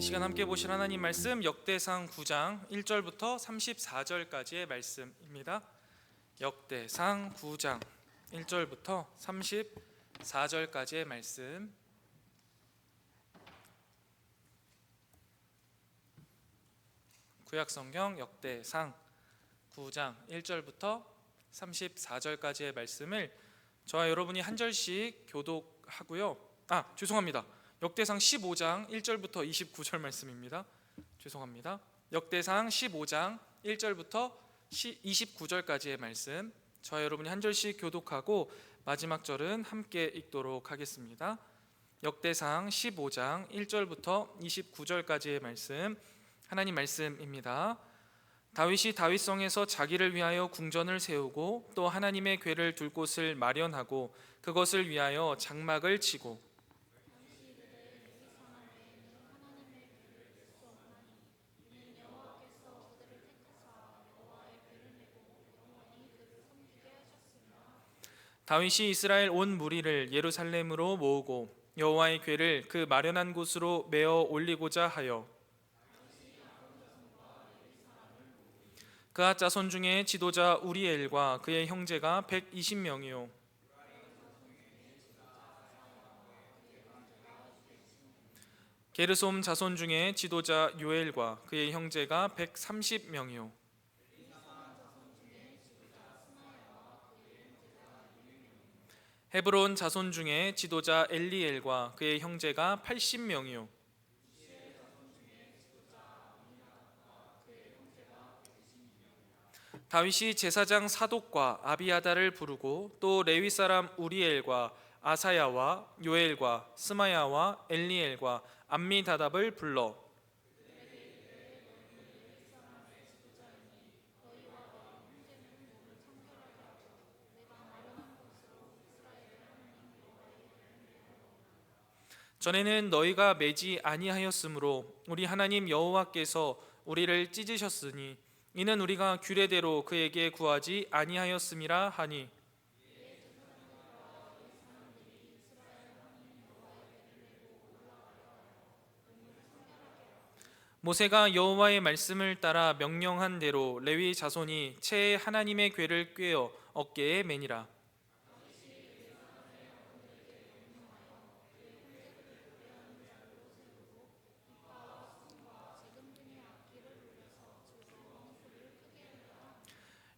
이 시간 함께 보실 하나님 말씀 역대상 9장 1절부터 34절까지의 말씀입니다. 역대상 9장 1절부터 34절까지의 말씀. 구약성경 역대상 9장 1절부터 34절까지의 말씀을 저와 여러분이 한 절씩 교독하고요. 죄송합니다. 역대상 15장 1절부터 29절 말씀입니다. 죄송합니다. 역대상 15장 1절부터 29절까지의 말씀 저와 여러분이 한 절씩 교독하고 마지막 절은 함께 읽도록 하겠습니다. 역대상 15장 1절부터 29절까지의 말씀, 하나님 말씀입니다. 다윗이 다윗성에서 자기를 위하여 궁전을 세우고 또 하나님의 궤를 둘 곳을 마련하고 그것을 위하여 장막을 치고 다윗이 이스라엘 온 무리를 예루살렘으로 모으고 여호와의 궤를 그 마련한 곳으로 메어 올리고자 하여 그앗 자손 중에 지도자 우리엘과 그의 형제가 120명이요 게르솜 자손 중에 지도자 요엘과 그의 형제가 130명이요 헤브론 자손 중에 지도자 엘리엘과 그의 형제가 80명이요 다윗이 제사장 사독과 아비아달을 부르고 또 레위 사람 우리엘과 아사야와 요엘과 스마야와 엘리엘과 암미다답을 불러 전에는 너희가 매지 아니하였으므로 우리 하나님 여호와께서 우리를 찢으셨으니 이는 우리가 규례대로 그에게 구하지 아니하였음이라 하니 모세가 여호와의 말씀을 따라 명령한 대로 레위 자손이 채에 하나님의 궤를 꿰어 어깨에 매니라.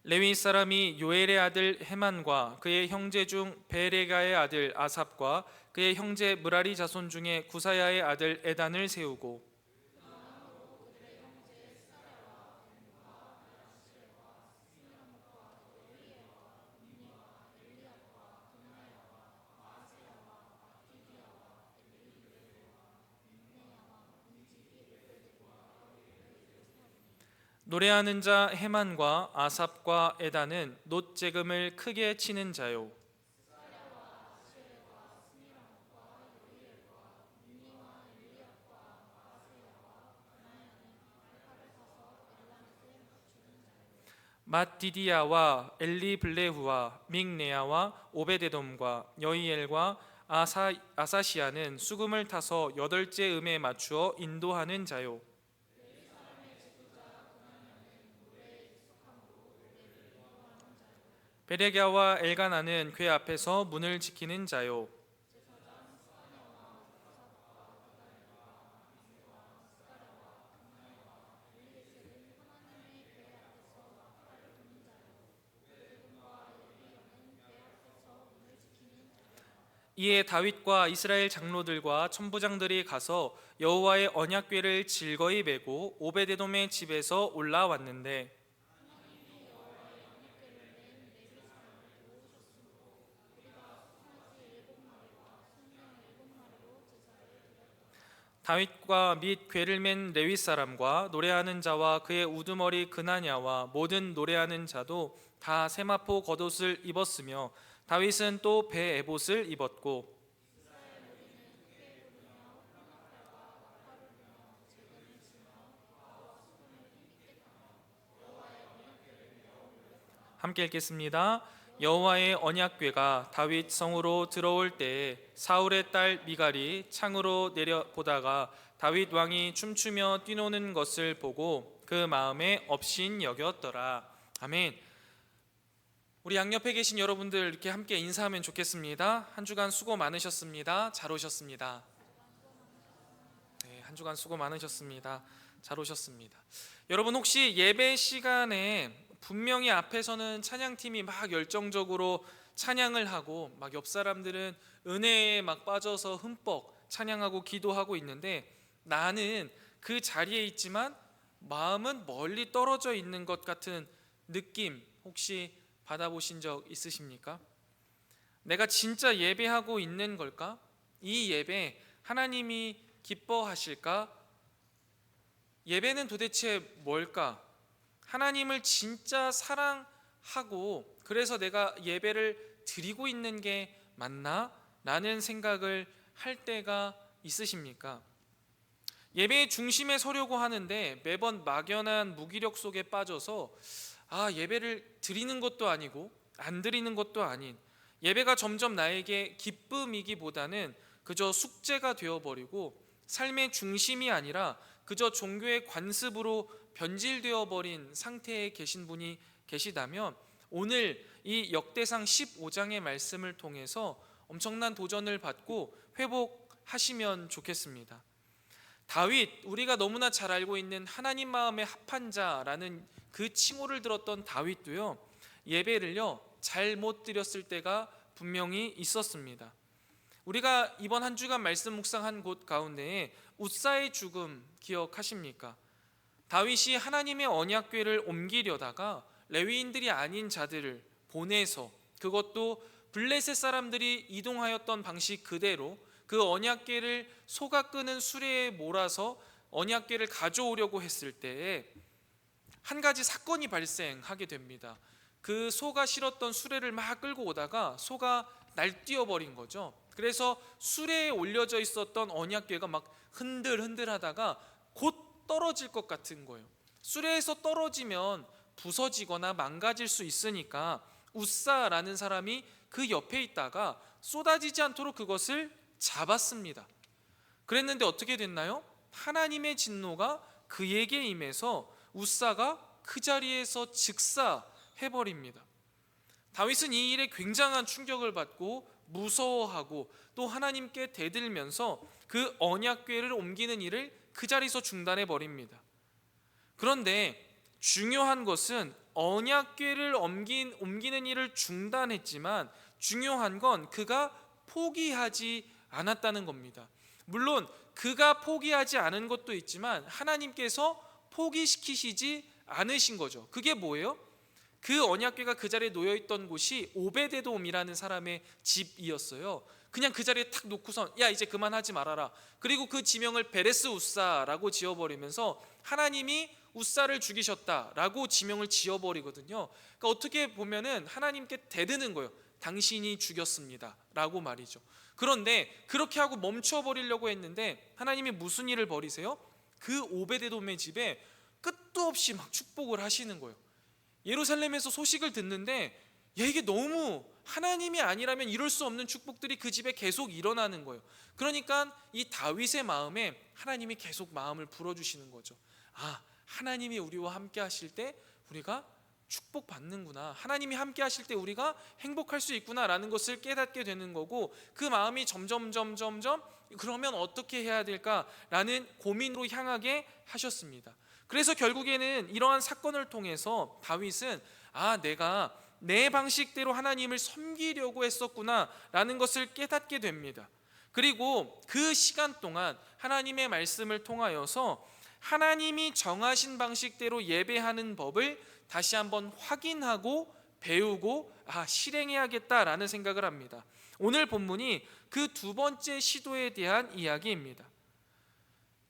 레위 사람이 요엘의 아들 헤만과 그의 형제 중 베레가의 아들 아삽과 그의 형제 므라리 자손 중에 구사야의 아들 에단을 세우고 노래하는 자 헤만과 아삽과 에단은 놋재금을 크게 치는 자요 맏디디야와 엘리블레후와 믹네야와 오베데돔과 여이엘과 아사시아는 수금을 타서 여덟째 음에 맞추어 인도하는 자요 베레갸와 엘가나는 궤 앞에서 문을 지키는 자요 이에 다윗과 이스라엘 장로들과 천부장들이 가서 여호와의 언약궤를 즐거이 메고 오베데돔의 집에서 올라왔는데 다윗과 및 궤를 맨 레위 사람과 노래하는 자와 그의 우두머리 그나냐와 모든 노래하는 자도 다 세마포 겉옷을 입었으며 다윗은 또 배 에봇을 입었고 함께 읽겠습니다. 여호와의 언약궤가 다윗 성으로 들어올 때에 사울의 딸 미갈이 창으로 내려보다가 다윗 왕이 춤추며 뛰노는 것을 보고 그 마음에 업신 여겼더라. 아멘. 우리 양옆에 계신 여러분들 이렇게 함께 인사하면 좋겠습니다. 한 주간 수고 많으셨습니다. 잘 오셨습니다. 네, 한 주간 수고 많으셨습니다. 잘 오셨습니다. 여러분 혹시 예배 시간에 분명히 앞에서는 찬양팀이 막 열정적으로 찬양을 하고 막 옆 사람들은 은혜에 막 빠져서 흠뻑 찬양하고 기도하고 있는데 나는 그 자리에 있지만 마음은 멀리 떨어져 있는 것 같은 느낌 혹시 받아보신 적 있으십니까? 내가 진짜 예배하고 있는 걸까? 이 예배 하나님이 기뻐하실까? 예배는 도대체 뭘까? 하나님을 진짜 사랑하고 그래서 내가 예배를 드리고 있는 게 맞나? 라는 생각을 할 때가 있으십니까? 예배의 중심에 서려고 하는데 매번 막연한 무기력 속에 빠져서 예배를 드리는 것도 아니고 안 드리는 것도 아닌 예배가 점점 나에게 기쁨이기보다는 그저 숙제가 되어버리고 삶의 중심이 아니라 그저 종교의 관습으로 변질되어 버린 상태에 계신 분이 계시다면 오늘 이 역대상 15장의 말씀을 통해서 엄청난 도전을 받고 회복하시면 좋겠습니다. 다윗, 우리가 너무나 잘 알고 있는 하나님 마음에 합한 자라는 그 칭호를 들었던 다윗도요, 예배를요 잘 못 드렸을 때가 분명히 있었습니다. 우리가 이번 한 주간 말씀 묵상한 곳 가운데에 웃사의 죽음 기억하십니까? 다윗이 하나님의 언약궤를 옮기려다가 레위인들이 아닌 자들을 보내서 그것도 블레셋 사람들이 이동하였던 방식 그대로 그 언약궤를 소가 끄는 수레에 몰아서 언약궤를 가져오려고 했을 때에 한 가지 사건이 발생하게 됩니다. 그 소가 실었던 수레를 막 끌고 오다가 소가 날뛰어 버린 거죠. 그래서 수레에 올려져 있었던 언약궤가 막 흔들흔들하다가 곧 떨어질 것 같은 거예요. 수레에서 떨어지면 부서지거나 망가질 수 있으니까 웃사라는 사람이 그 옆에 있다가 쏟아지지 않도록 그것을 잡았습니다. 그랬는데 어떻게 됐나요? 하나님의 진노가 그에게 임해서 웃사가 그 자리에서 즉사해버립니다. 다윗은 이 일에 굉장한 충격을 받고 무서워하고 또 하나님께 대들면서 그 언약궤를 옮기는 일을 그 자리에서 중단해 버립니다. 그런데 중요한 것은 언약궤를 옮기는 일을 중단했지만 중요한 건 그가 포기하지 않았다는 겁니다. 물론 그가 포기하지 않은 것도 있지만 하나님께서 포기시키시지 않으신 거죠. 그게 뭐예요? 그 언약궤가 그 자리에 놓여있던 곳이 오베데돔이라는 사람의 집이었어요. 그냥 그 자리에 탁 놓고선 야 이제 그만하지 말아라. 그리고 그 지명을 베레스 웃사라고 지어버리면서 하나님이 웃사를 죽이셨다라고 지명을 지어버리거든요. 그러니까 어떻게 보면은 하나님께 대드는 거예요. 당신이 죽였습니다 라고 말이죠. 그런데 그렇게 하고 멈춰버리려고 했는데 하나님이 무슨 일을 벌이세요? 그 오베데돔의 집에 끝도 없이 막 축복을 하시는 거예요. 예루살렘에서 소식을 듣는데 이게 너무 하나님이 아니라면 이룰 수 없는 축복들이 그 집에 계속 일어나는 거예요. 그러니까 이 다윗의 마음에 하나님이 계속 마음을 불어주시는 거죠. 하나님이 우리와 함께 하실 때 우리가 축복받는구나, 하나님이 함께 하실 때 우리가 행복할 수 있구나라는 것을 깨닫게 되는 거고, 그 마음이 점점 그러면 어떻게 해야 될까라는 고민으로 향하게 하셨습니다. 그래서 결국에는 이러한 사건을 통해서 다윗은 내가 내 방식대로 하나님을 섬기려고 했었구나라는 것을 깨닫게 됩니다. 그리고 그 시간 동안 하나님의 말씀을 통하여서 하나님이 정하신 방식대로 예배하는 법을 다시 한번 확인하고 배우고 실행해야겠다라는 생각을 합니다. 오늘 본문이 그 두 번째 시도에 대한 이야기입니다.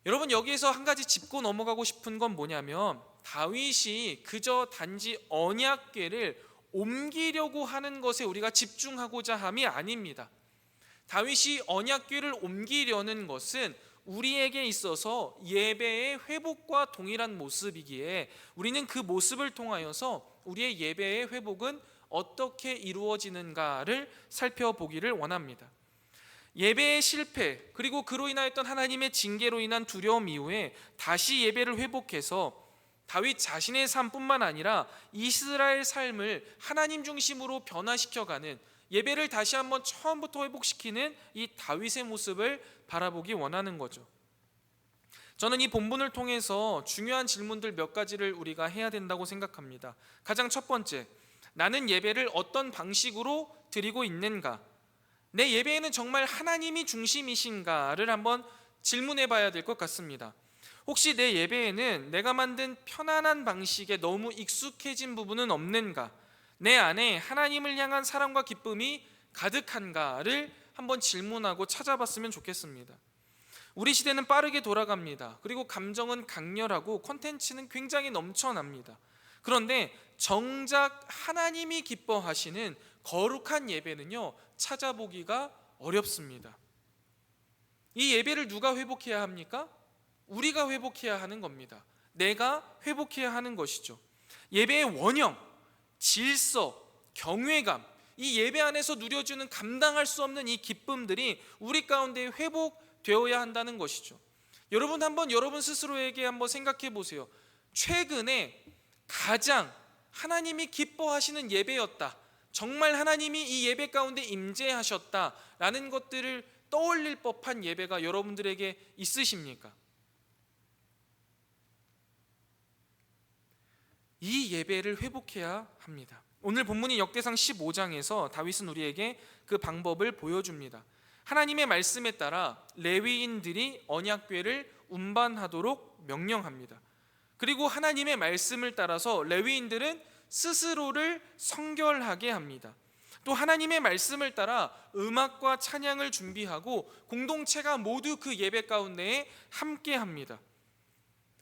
여러분, 여기에서 한 가지 짚고 넘어가고 싶은 건 뭐냐면 다윗이 그저 단지 언약궤를 옮기려고 하는 것에 우리가 집중하고자 함이 아닙니다. 다윗이 언약궤를 옮기려는 것은 우리에게 있어서 예배의 회복과 동일한 모습이기에 우리는 그 모습을 통하여서 우리의 예배의 회복은 어떻게 이루어지는가를 살펴보기를 원합니다. 예배의 실패, 그리고 그로 인하였던 하나님의 징계로 인한 두려움 이후에 다시 예배를 회복해서 다윗 자신의 삶뿐만 아니라 이스라엘 삶을 하나님 중심으로 변화시켜가는, 예배를 다시 한번 처음부터 회복시키는 이 다윗의 모습을 바라보기 원하는 거죠. 저는 이 본문을 통해서 중요한 질문들 몇 가지를 우리가 해야 된다고 생각합니다. 가장 첫 번째, 나는 예배를 어떤 방식으로 드리고 있는가? 내 예배에는 정말 하나님이 중심이신가를 한번 질문해 봐야 될 것 같습니다. 혹시 내 예배에는 내가 만든 편안한 방식에 너무 익숙해진 부분은 없는가? 내 안에 하나님을 향한 사랑과 기쁨이 가득한가를 한번 질문하고 찾아봤으면 좋겠습니다. 우리 시대는 빠르게 돌아갑니다. 그리고 감정은 강렬하고 콘텐츠는 굉장히 넘쳐납니다. 그런데 정작 하나님이 기뻐하시는 거룩한 예배는요, 찾아보기가 어렵습니다. 이 예배를 누가 회복해야 합니까? 우리가 회복해야 하는 겁니다. 내가 회복해야 하는 것이죠. 예배의 원형, 질서, 경외감, 이 예배 안에서 누려주는 감당할 수 없는 이 기쁨들이 우리 가운데 회복되어야 한다는 것이죠. 여러분 한번 여러분 스스로에게 한번 생각해 보세요. 최근에 가장 하나님이 기뻐하시는 예배였다, 정말 하나님이 이 예배 가운데 임재하셨다라는 것들을 떠올릴 법한 예배가 여러분들에게 있으십니까? 이 예배를 회복해야 합니다. 오늘 본문이 역대상 15장에서 다윗은 우리에게 그 방법을 보여줍니다. 하나님의 말씀에 따라 레위인들이 언약궤를 운반하도록 명령합니다. 그리고 하나님의 말씀을 따라서 레위인들은 스스로를 성결하게 합니다. 또 하나님의 말씀을 따라 음악과 찬양을 준비하고 공동체가 모두 그 예배 가운데에 함께 합니다.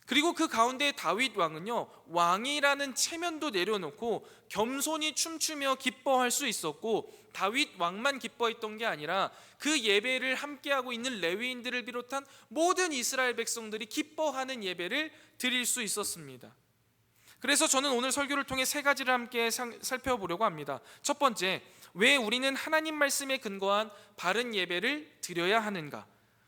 그리고 그 가운데 다윗 왕은요, 왕이라는 체면도 내려놓고 겸손히 춤추며 기뻐할 수 있었고, 다윗 왕만 기뻐했던 게 아니라 그 예배를 함께하고 있는 레위인들을 비롯한 모든 이스라엘 백성들이 기뻐하는 예배를 드릴 수 있었습니다. 그래서 저는 오늘 설교를 통해 세 가지를 함께 살펴보려고 합니다. 첫 번째, 왜 우리는 하나님 말씀에 근거한 바른 예배를 드려야 하는가?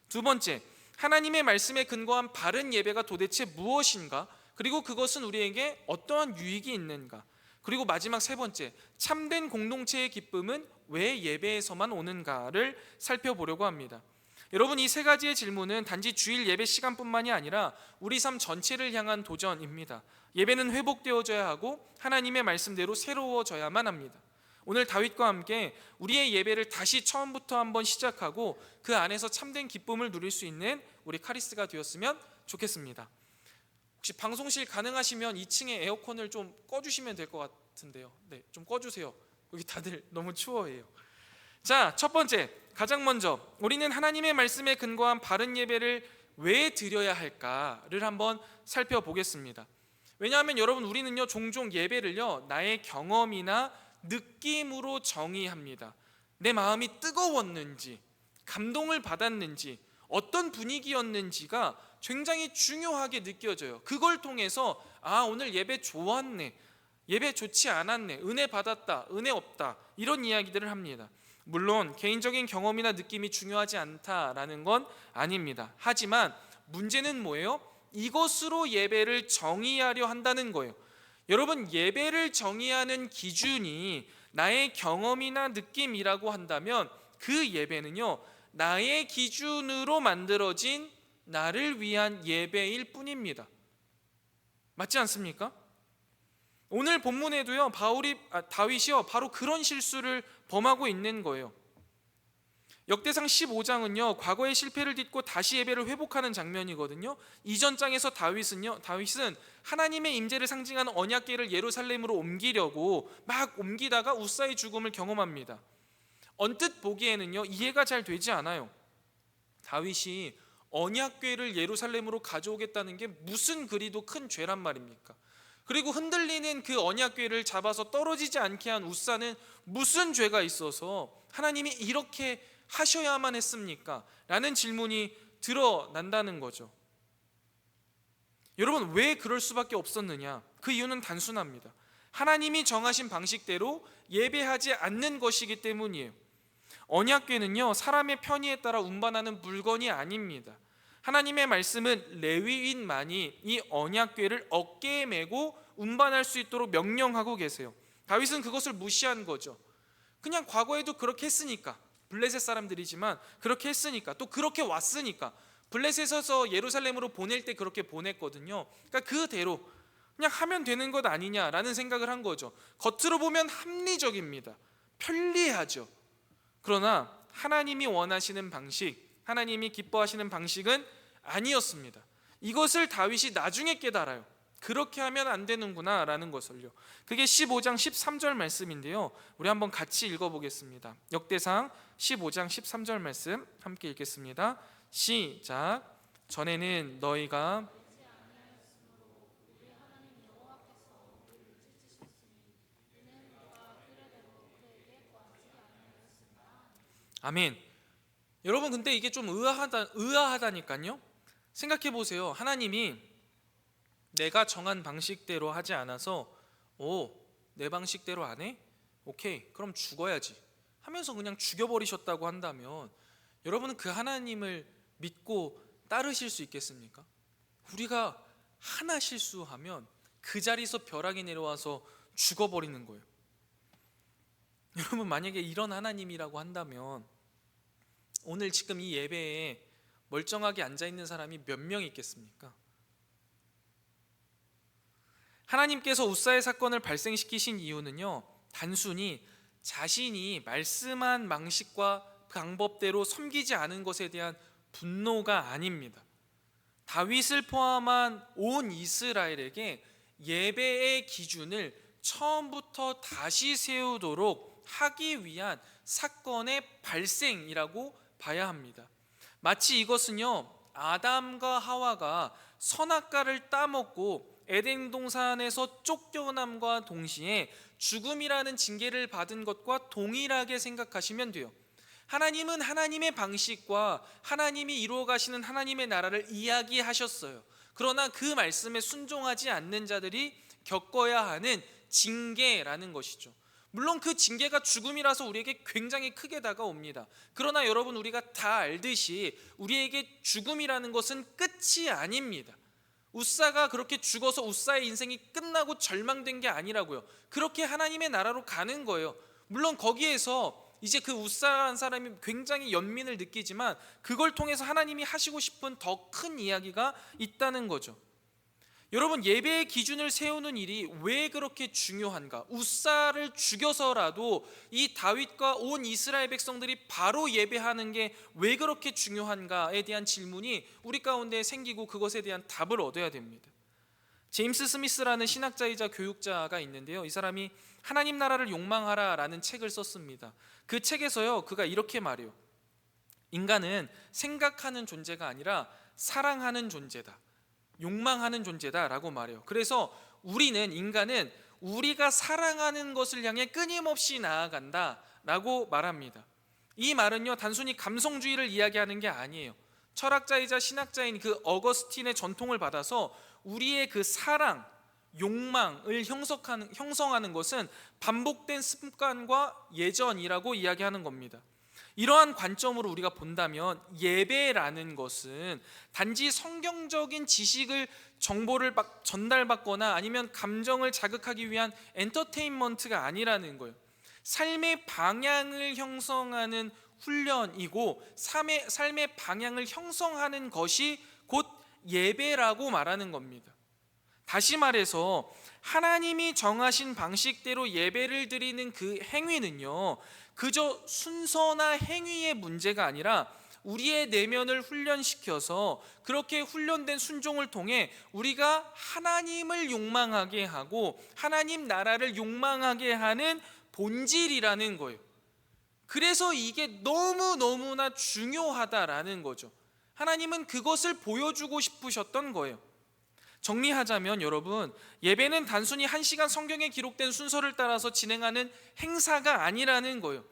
두 번째, 하나님의 말씀에 근거한 바른 예배가 도대체 무엇인가? 그리고 그것은 우리에게 어떠한 유익이 있는가? 그리고 마지막 세 번째, 참된 공동체의 기쁨은 왜 예배에서만 오는가를 살펴보려고 합니다. 여러분, 이 세 가지의 질문은 단지 주일 예배 시간뿐만이 아니라 우리 삶 전체를 향한 도전입니다. 예배는 회복되어져야 하고 하나님의 말씀대로 새로워져야만 합니다. 오늘 다윗과 함께 우리의 예배를 다시 처음부터 한번 시작하고 그 안에서 참된 기쁨을 누릴 수 있는 우리 카리스가 되었으면 좋겠습니다. 혹시 방송실 가능하시면 2층에 에어컨을 좀 꺼주시면 될 것 같은데요. 네, 좀 꺼주세요. 여기 다들 너무 추워해요. 자, 첫 번째, 가장 먼저 우리는 하나님의 말씀에 근거한 바른 예배를 왜 드려야 할까를 한번 살펴보겠습니다. 왜냐하면 여러분, 우리는요 종종 예배를요 나의 경험이나 느낌으로 정의합니다. 내 마음이 뜨거웠는지, 감동을 받았는지, 어떤 분위기였는지가 굉장히 중요하게 느껴져요. 그걸 통해서 오늘 예배 좋았네, 예배 좋지 않았네, 은혜 받았다, 은혜 없다, 이런 이야기들을 합니다. 물론 개인적인 경험이나 느낌이 중요하지 않다라는 건 아닙니다. 하지만 문제는 뭐예요? 이것으로 예배를 정의하려 한다는 거예요. 여러분, 예배를 정의하는 기준이 나의 경험이나 느낌이라고 한다면 그 예배는요 나의 기준으로 만들어진 나를 위한 예배일 뿐입니다. 맞지 않습니까? 오늘 본문에도요 다윗이요 바로 그런 실수를 범하고 있는 거예요. 역대상 15장은요 과거의 실패를 딛고 다시 예배를 회복하는 장면이거든요. 이전 장에서 다윗은 하나님의 임재를 상징하는 언약궤를 예루살렘으로 옮기려고 막 옮기다가 우사의 죽음을 경험합니다. 언뜻 보기에는요 이해가 잘 되지 않아요. 다윗이 언약궤를 예루살렘으로 가져오겠다는 게 무슨 그리도 큰 죄란 말입니까? 그리고 흔들리는 그 언약궤를 잡아서 떨어지지 않게 한 우사는 무슨 죄가 있어서 하나님이 이렇게 하셔야만 했습니까? 라는 질문이 드러난다는 거죠. 여러분, 왜 그럴 수밖에 없었느냐? 그 이유는 단순합니다. 하나님이 정하신 방식대로 예배하지 않는 것이기 때문이에요. 언약궤는요, 사람의 편의에 따라 운반하는 물건이 아닙니다. 하나님의 말씀은 레위인만이 이 언약궤를 어깨에 메고 운반할 수 있도록 명령하고 계세요. 다윗은 그것을 무시한 거죠. 그냥 과거에도 그렇게 했으니까, 블레셋 사람들이지만 그렇게 했으니까, 또 그렇게 왔으니까, 블레셋에서 예루살렘으로 보낼 때 그렇게 보냈거든요. 그러니까 그대로 그냥 하면 되는 것 아니냐라는 생각을 한 거죠. 겉으로 보면 합리적입니다. 편리하죠. 그러나 하나님이 원하시는 방식, 하나님이 기뻐하시는 방식은 아니었습니다. 이것을 다윗이 나중에 깨달아요. 그렇게 하면 안 되는구나 라는 것을요. 그게 15장 13절 말씀인데요, 우리 한번 같이 읽어보겠습니다. 역대상 15장 13절 말씀 함께 읽겠습니다. 시작. 전에는 너희가 아멘. 여러분, 근데 이게 좀 의아하다니까요. 생각해 보세요. 하나님이 내가 정한 방식대로 하지 않아서, 내 방식대로 안 해? 오케이, 그럼 죽어야지 하면서 그냥 죽여버리셨다고 한다면, 여러분은 그 하나님을 믿고 따르실 수 있겠습니까? 우리가 하나 실수하면 그 자리에서 벼락이 내려와서 죽어버리는 거예요. 여러분, 만약에 이런 하나님이라고 한다면 오늘 지금 이 예배에 멀쩡하게 앉아있는 사람이 몇 명 있겠습니까? 하나님께서 우사의 사건을 발생시키신 이유는요, 단순히 자신이 말씀한 방식과 방법대로 섬기지 않은 것에 대한 분노가 아닙니다. 다윗을 포함한 온 이스라엘에게 예배의 기준을 처음부터 다시 세우도록 하기 위한 사건의 발생이라고 봐야 합니다. 마치 이것은요, 아담과 하와가 선악과를 따먹고 에덴 동산에서 쫓겨남과 동시에 죽음이라는 징계를 받은 것과 동일하게 생각하시면 돼요. 하나님은 하나님의 방식과 하나님이 이루어 가시는 하나님의 나라를 이야기하셨어요. 그러나 그 말씀에 순종하지 않는 자들이 겪어야 하는 징계라는 것이죠. 물론 그 징계가 죽음이라서 우리에게 굉장히 크게 다가옵니다. 그러나 여러분, 우리가 다 알듯이 우리에게 죽음이라는 것은 끝이 아닙니다. 우사가 그렇게 죽어서 우사의 인생이 끝나고 절망된 게 아니라고요. 그렇게 하나님의 나라로 가는 거예요. 물론 거기에서 이제 그 우사라는 사람이 굉장히 연민을 느끼지만 그걸 통해서 하나님이 하시고 싶은 더 큰 이야기가 있다는 거죠. 여러분, 예배의 기준을 세우는 일이 왜 그렇게 중요한가? 우사를 죽여서라도 이 다윗과 온 이스라엘 백성들이 바로 예배하는 게 왜 그렇게 중요한가에 대한 질문이 우리 가운데 생기고 그것에 대한 답을 얻어야 됩니다. 제임스 스미스라는 신학자이자 교육자가 있는데요, 이 사람이 하나님 나라를 욕망하라 라는 책을 썼습니다. 그 책에서요, 그가 이렇게 말해요. 인간은 생각하는 존재가 아니라 사랑하는 존재다, 욕망하는 존재다 라고 말해요. 그래서 인간은 우리가 사랑하는 것을 향해 끊임없이 나아간다 라고 말합니다. 이 말은요, 단순히 감성주의를 이야기하는 게 아니에요. 철학자이자 신학자인 그 어거스틴의 전통을 받아서 우리의 그 사랑, 욕망을 형성하는 것은 반복된 습관과 예전이라고 이야기하는 겁니다. 이러한 관점으로 우리가 본다면 예배라는 것은 단지 성경적인 지식을, 정보를 전달받거나 아니면 감정을 자극하기 위한 엔터테인먼트가 아니라는 거예요. 삶의 방향을 형성하는 훈련이고 삶의 방향을 형성하는 것이 곧 예배라고 말하는 겁니다. 다시 말해서 하나님이 정하신 방식대로 예배를 드리는 그 행위는요, 그저 순서나 행위의 문제가 아니라 우리의 내면을 훈련시켜서 그렇게 훈련된 순종을 통해 우리가 하나님을 욕망하게 하고 하나님 나라를 욕망하게 하는 본질이라는 거예요. 그래서 이게 너무너무나 중요하다라는 거죠. 하나님은 그것을 보여주고 싶으셨던 거예요. 정리하자면 여러분, 예배는 단순히 1시간 성경에 기록된 순서를 따라서 진행하는 행사가 아니라는 거예요.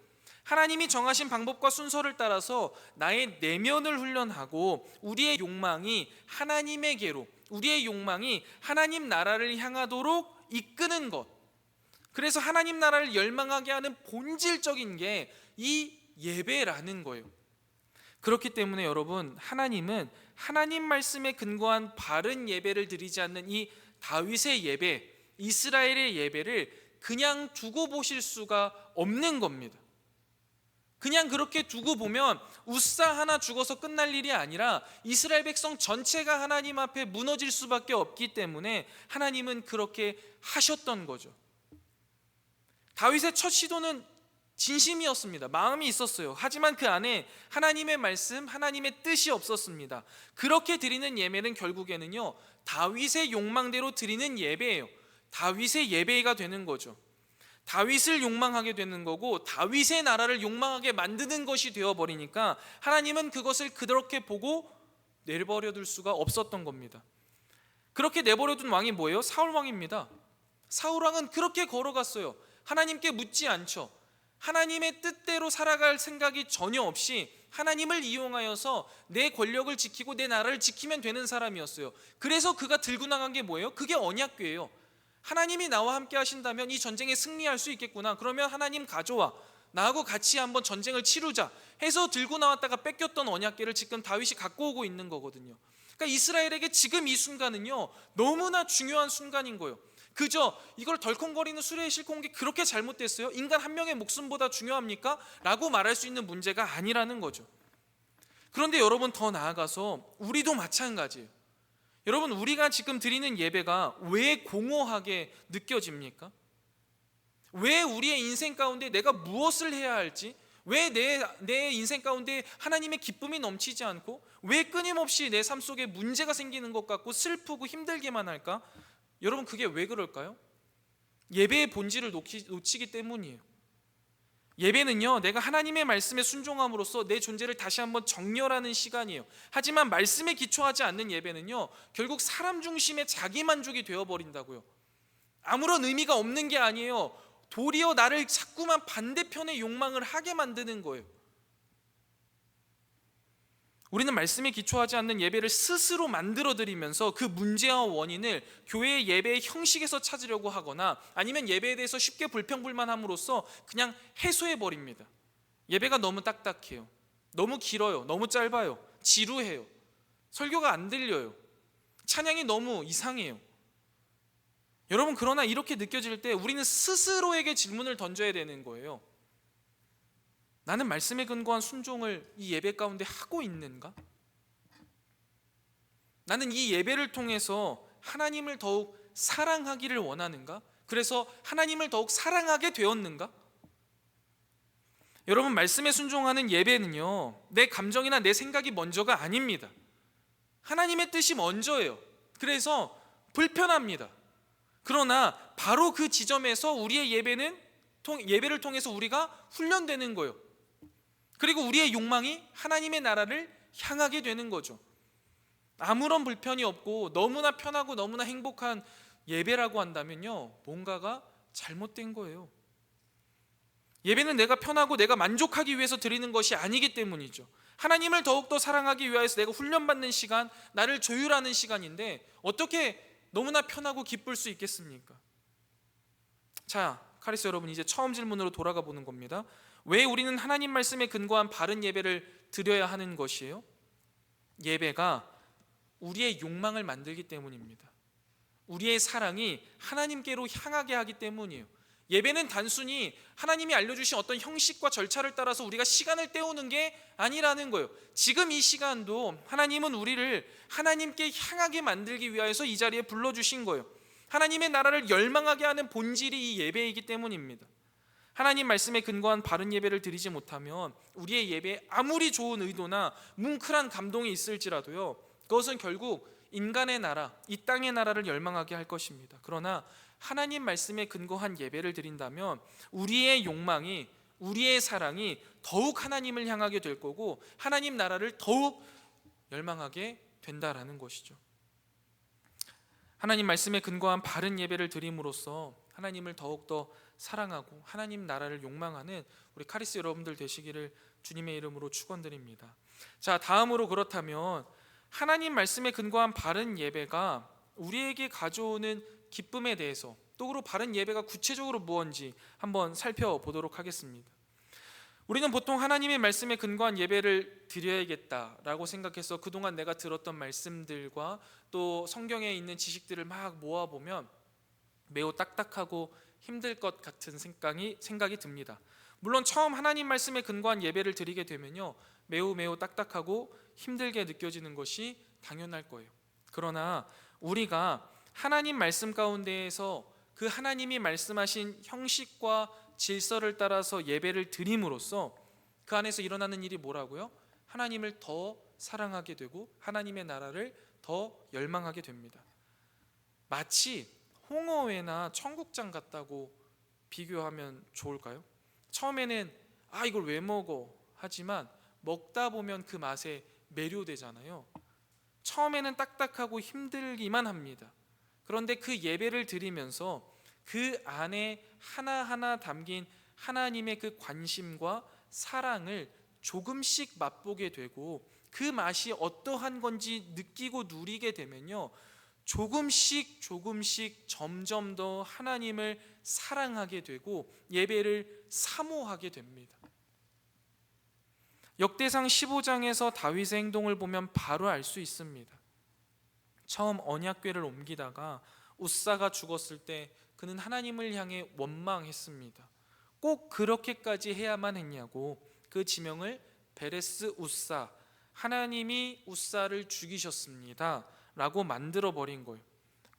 하나님이 정하신 방법과 순서를 따라서 나의 내면을 훈련하고 우리의 욕망이 하나님에게로, 우리의 욕망이 하나님 나라를 향하도록 이끄는 것, 그래서 하나님 나라를 열망하게 하는 본질적인 게 이 예배라는 거예요. 그렇기 때문에 여러분, 하나님은 하나님 말씀에 근거한 바른 예배를 드리지 않는 이 다윗의 예배, 이스라엘의 예배를 그냥 두고 보실 수가 없는 겁니다. 그냥 그렇게 두고 보면 웃사 하나 죽어서 끝날 일이 아니라 이스라엘 백성 전체가 하나님 앞에 무너질 수밖에 없기 때문에 하나님은 그렇게 하셨던 거죠. 다윗의 첫 시도는 진심이었습니다. 마음이 있었어요. 하지만 그 안에 하나님의 말씀, 하나님의 뜻이 없었습니다. 그렇게 드리는 예배는 결국에는요, 다윗의 욕망대로 드리는 예배예요. 다윗의 예배가 되는 거죠. 다윗을 욕망하게 되는 거고 다윗의 나라를 욕망하게 만드는 것이 되어버리니까 하나님은 그것을 그렇게 보고 내버려 둘 수가 없었던 겁니다. 그렇게 내버려 둔 왕이 뭐예요? 사울 왕입니다. 사울 왕은 그렇게 걸어갔어요. 하나님께 묻지 않죠. 하나님의 뜻대로 살아갈 생각이 전혀 없이 하나님을 이용하여서 내 권력을 지키고 내 나라를 지키면 되는 사람이었어요. 그래서 그가 들고 나간 게 뭐예요? 그게 언약궤예요. 하나님이 나와 함께 하신다면 이 전쟁에 승리할 수 있겠구나. 그러면 하나님 가져와, 나하고 같이 한번 전쟁을 치르자 해서 들고 나왔다가 뺏겼던 언약궤를 지금 다윗이 갖고 오고 있는 거거든요. 그러니까 이스라엘에게 지금 이 순간은요, 너무나 중요한 순간인 거예요. 그저 이걸 덜컹거리는 수레에 싣고 온 게 그렇게 잘못됐어요? 인간 한 명의 목숨보다 중요합니까? 라고 말할 수 있는 문제가 아니라는 거죠. 그런데 여러분, 더 나아가서 우리도 마찬가지예요. 여러분, 우리가 지금 드리는 예배가 왜 공허하게 느껴집니까? 왜 우리의 인생 가운데 내가 무엇을 해야 할지, 왜 내 인생 가운데 하나님의 기쁨이 넘치지 않고, 왜 끊임없이 내 삶 속에 문제가 생기는 것 같고 슬프고 힘들게만 할까? 여러분, 그게 왜 그럴까요? 예배의 본질을 놓치기 때문이에요. 예배는요, 내가 하나님의 말씀에 순종함으로써 내 존재를 다시 한번 정렬하는 시간이에요. 하지만 말씀에 기초하지 않는 예배는요, 결국 사람 중심의 자기 만족이 되어버린다고요. 아무런 의미가 없는 게 아니에요. 도리어 나를 자꾸만 반대편의 욕망을 하게 만드는 거예요. 우리는 말씀에 기초하지 않는 예배를 스스로 만들어드리면서 그 문제와 원인을 교회의 예배의 형식에서 찾으려고 하거나 아니면 예배에 대해서 쉽게 불평불만함으로써 그냥 해소해버립니다. 예배가 너무 딱딱해요. 너무 길어요. 너무 짧아요. 지루해요. 설교가 안 들려요. 찬양이 너무 이상해요. 여러분, 그러나 이렇게 느껴질 때 우리는 스스로에게 질문을 던져야 되는 거예요. 나는 말씀에 근거한 순종을 이 예배 가운데 하고 있는가? 나는 이 예배를 통해서 하나님을 더욱 사랑하기를 원하는가? 그래서 하나님을 더욱 사랑하게 되었는가? 여러분, 말씀에 순종하는 예배는요, 내 감정이나 내 생각이 먼저가 아닙니다. 하나님의 뜻이 먼저예요. 그래서 불편합니다. 그러나 바로 그 지점에서 우리의 예배를 통해서 우리가 훈련되는 거예요. 그리고 우리의 욕망이 하나님의 나라를 향하게 되는 거죠. 아무런 불편이 없고 너무나 편하고 너무나 행복한 예배라고 한다면요, 뭔가가 잘못된 거예요. 예배는 내가 편하고 내가 만족하기 위해서 드리는 것이 아니기 때문이죠. 하나님을 더욱더 사랑하기 위해서 내가 훈련받는 시간, 나를 조율하는 시간인데 어떻게 너무나 편하고 기쁠 수 있겠습니까? 자, 카리스 여러분, 이제 처음 질문으로 돌아가 보는 겁니다. 왜 우리는 하나님 말씀에 근거한 바른 예배를 드려야 하는 것이에요? 예배가 우리의 욕망을 만들기 때문입니다. 우리의 사랑이 하나님께로 향하게 하기 때문이에요. 예배는 단순히 하나님이 알려주신 어떤 형식과 절차를 따라서 우리가 시간을 때우는 게 아니라는 거예요. 지금 이 시간도 하나님은 우리를 하나님께 향하게 만들기 위하여서 이 자리에 불러주신 거예요. 하나님의 나라를 열망하게 하는 본질이 이 예배이기 때문입니다. 하나님 말씀에 근거한 바른 예배를 드리지 못하면 우리의 예배에 아무리 좋은 의도나 뭉클한 감동이 있을지라도요, 그것은 결국 인간의 나라, 이 땅의 나라를 열망하게 할 것입니다. 그러나 하나님 말씀에 근거한 예배를 드린다면 우리의 욕망이, 우리의 사랑이 더욱 하나님을 향하게 될 거고 하나님 나라를 더욱 열망하게 된다라는 것이죠. 하나님 말씀에 근거한 바른 예배를 드림으로써 하나님을 더욱더 사랑하고 하나님 나라를 욕망하는 우리 카리스 여러분들 되시기를 주님의 이름으로 축원드립니다. 자, 다음으로 그렇다면 하나님 말씀에 근거한 바른 예배가 우리에게 가져오는 기쁨에 대해서, 도구로 바른 예배가 구체적으로 무엇인지 한번 살펴보도록 하겠습니다. 우리는 보통 하나님의 말씀에 근거한 예배를 드려야겠다라고 생각해서 그동안 내가 들었던 말씀들과 또 성경에 있는 지식들을 막 모아보면 매우 딱딱하고 힘들 것 같은 생각이 듭니다. 물론 처음 하나님 말씀에 근거한 예배를 드리게 되면요, 매우 딱딱하고 힘들게 느껴지는 것이 당연할 거예요. 그러나 우리가 하나님 말씀 가운데에서 그 하나님이 말씀하신 형식과 질서를 따라서 예배를 드림으로써 그 안에서 일어나는 일이 뭐라고요? 하나님을 더 사랑하게 되고 하나님의 나라를 더 열망하게 됩니다. 마치 홍어회나 청국장 같다고 비교하면 좋을까요? 처음에는 이걸 왜 먹어? 하지만 먹다 보면 그 맛에 매료되잖아요. 처음에는 딱딱하고 힘들기만 합니다. 그런데 그 예배를 드리면서 그 안에 하나하나 담긴 하나님의 그 관심과 사랑을 조금씩 맛보게 되고 그 맛이 어떠한 건지 느끼고 누리게 되면요, 조금씩 점점 더 하나님을 사랑하게 되고 예배를 사모하게 됩니다. 역대상 15장에서 다윗의 행동을 보면 바로 알 수 있습니다. 처음 언약궤를 옮기다가 우사가 죽었을 때 그는 하나님을 향해 원망했습니다. 꼭 그렇게까지 해야만 했냐고 그 지명을 베레스 우사, 하나님이 우사를 죽이셨습니다 라고 만들어 버린 거예요.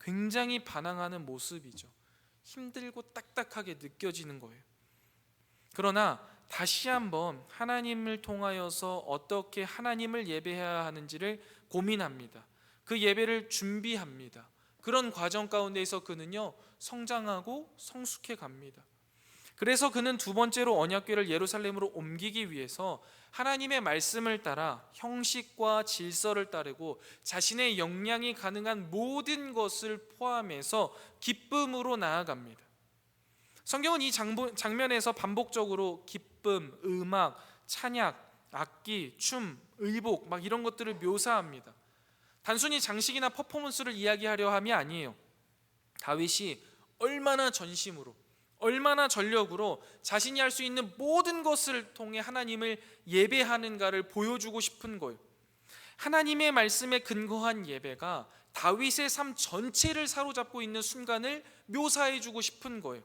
굉장히 반항하는 모습이죠. 힘들고 딱딱하게 느껴지는 거예요. 그러나 다시 한번 하나님을 통하여서 어떻게 하나님을 예배해야 하는지를 고민합니다. 그 예배를 준비합니다. 그런 과정 가운데에서 그는요, 성장하고 성숙해 갑니다. 그래서 그는 두 번째로 언약궤를 예루살렘으로 옮기기 위해서 하나님의 말씀을 따라 형식과 질서를 따르고 자신의 역량이 가능한 모든 것을 포함해서 기쁨으로 나아갑니다. 성경은 이 장면에서 반복적으로 기쁨, 음악, 찬양, 악기, 춤, 의복 막 이런 것들을 묘사합니다. 단순히 장식이나 퍼포먼스를 이야기하려 함이 아니에요. 다윗이 얼마나 전심으로, 얼마나 전력으로 자신이 할 수 있는 모든 것을 통해 하나님을 예배하는가를 보여주고 싶은 거예요. 하나님의 말씀에 근거한 예배가 다윗의 삶 전체를 사로잡고 있는 순간을 묘사해주고 싶은 거예요.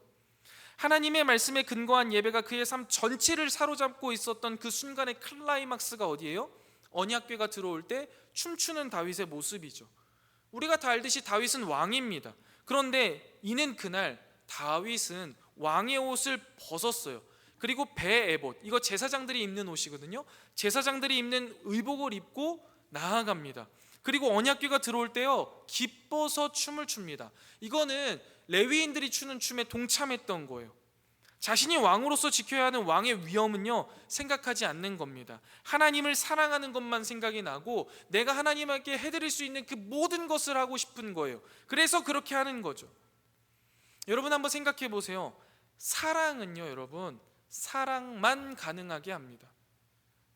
하나님의 말씀에 근거한 예배가 그의 삶 전체를 사로잡고 있었던 그 순간의 클라이막스가 어디예요? 언약궤가 들어올 때 춤추는 다윗의 모습이죠. 우리가 다 알듯이 다윗은 왕입니다. 그런데 이는 그날 다윗은 왕의 옷을 벗었어요. 그리고 배 에봇, 이거 제사장들이 입는 옷이거든요. 제사장들이 입는 의복을 입고 나아갑니다. 그리고 언약궤가 들어올 때요, 기뻐서 춤을 춥니다. 이거는 레위인들이 추는 춤에 동참했던 거예요. 자신이 왕으로서 지켜야 하는 왕의 위엄은요, 생각하지 않는 겁니다. 하나님을 사랑하는 것만 생각이 나고 내가 하나님께 해드릴 수 있는 그 모든 것을 하고 싶은 거예요. 그래서 그렇게 하는 거죠. 여러분 한번 생각해 보세요. 사랑은요, 여러분, 사랑만 가능하게 합니다.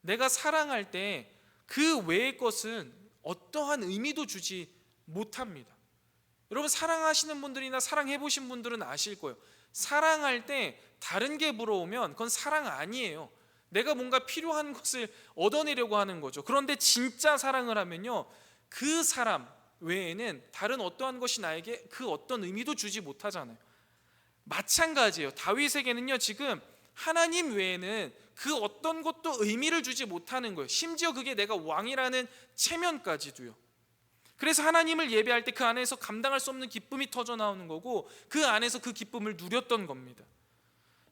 내가 사랑할 때 그 외의 것은 어떠한 의미도 주지 못합니다. 여러분 사랑하시는 분들이나 사랑해 보신 분들은 아실 거예요. 사랑할 때 다른 게 물어오면 그건 사랑 아니에요. 내가 뭔가 필요한 것을 얻어내려고 하는 거죠. 그런데 진짜 사랑을 하면요, 그 사람 외에는 다른 어떠한 것이 나에게 그 어떤 의미도 주지 못하잖아요. 마찬가지예요. 다윗에게는요, 지금 하나님 외에는 그 어떤 것도 의미를 주지 못하는 거예요. 심지어 그게 내가 왕이라는 체면까지도요. 그래서 하나님을 예배할 때 그 안에서 감당할 수 없는 기쁨이 터져 나오는 거고 그 안에서 그 기쁨을 누렸던 겁니다.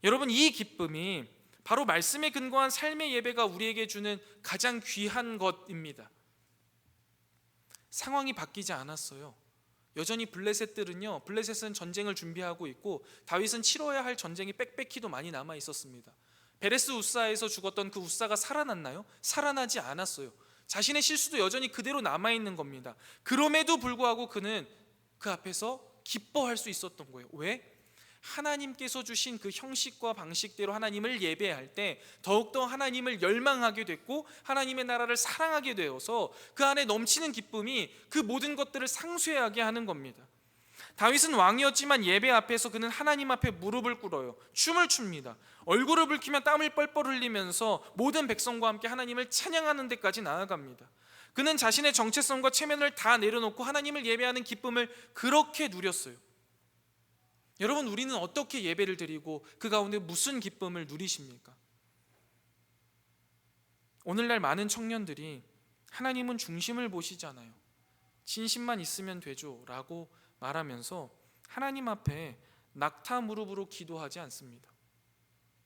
여러분, 이 기쁨이 바로 말씀에 근거한 삶의 예배가 우리에게 주는 가장 귀한 것입니다. 상황이 바뀌지 않았어요. 여전히 블레셋은 전쟁을 준비하고 있고 다윗은 치러야 할 전쟁이 빽빽히도 많이 남아 있었습니다. 베레스 우사에서 죽었던 그 우사가 살아났나요? 살아나지 않았어요. 자신의 실수도 여전히 그대로 남아있는 겁니다. 그럼에도 불구하고 그는 그 앞에서 기뻐할 수 있었던 거예요. 왜? 하나님께서 주신 그 형식과 방식대로 하나님을 예배할 때 더욱더 하나님을 열망하게 됐고 하나님의 나라를 사랑하게 되어서 그 안에 넘치는 기쁨이 그 모든 것들을 상쇄하게 하는 겁니다. 다윗은 왕이었지만 예배 앞에서 그는 하나님 앞에 무릎을 꿇어요. 춤을 춥니다. 얼굴을 붉히며 땀을 뻘뻘 흘리면서 모든 백성과 함께 하나님을 찬양하는 데까지 나아갑니다. 그는 자신의 정체성과 체면을 다 내려놓고 하나님을 예배하는 기쁨을 그렇게 누렸어요. 여러분, 우리는 어떻게 예배를 드리고 그 가운데 무슨 기쁨을 누리십니까? 오늘날 많은 청년들이 하나님은 중심을 보시잖아요. 진심만 있으면 되죠 라고 말하면서 하나님 앞에 낙타 무릎으로 기도하지 않습니다.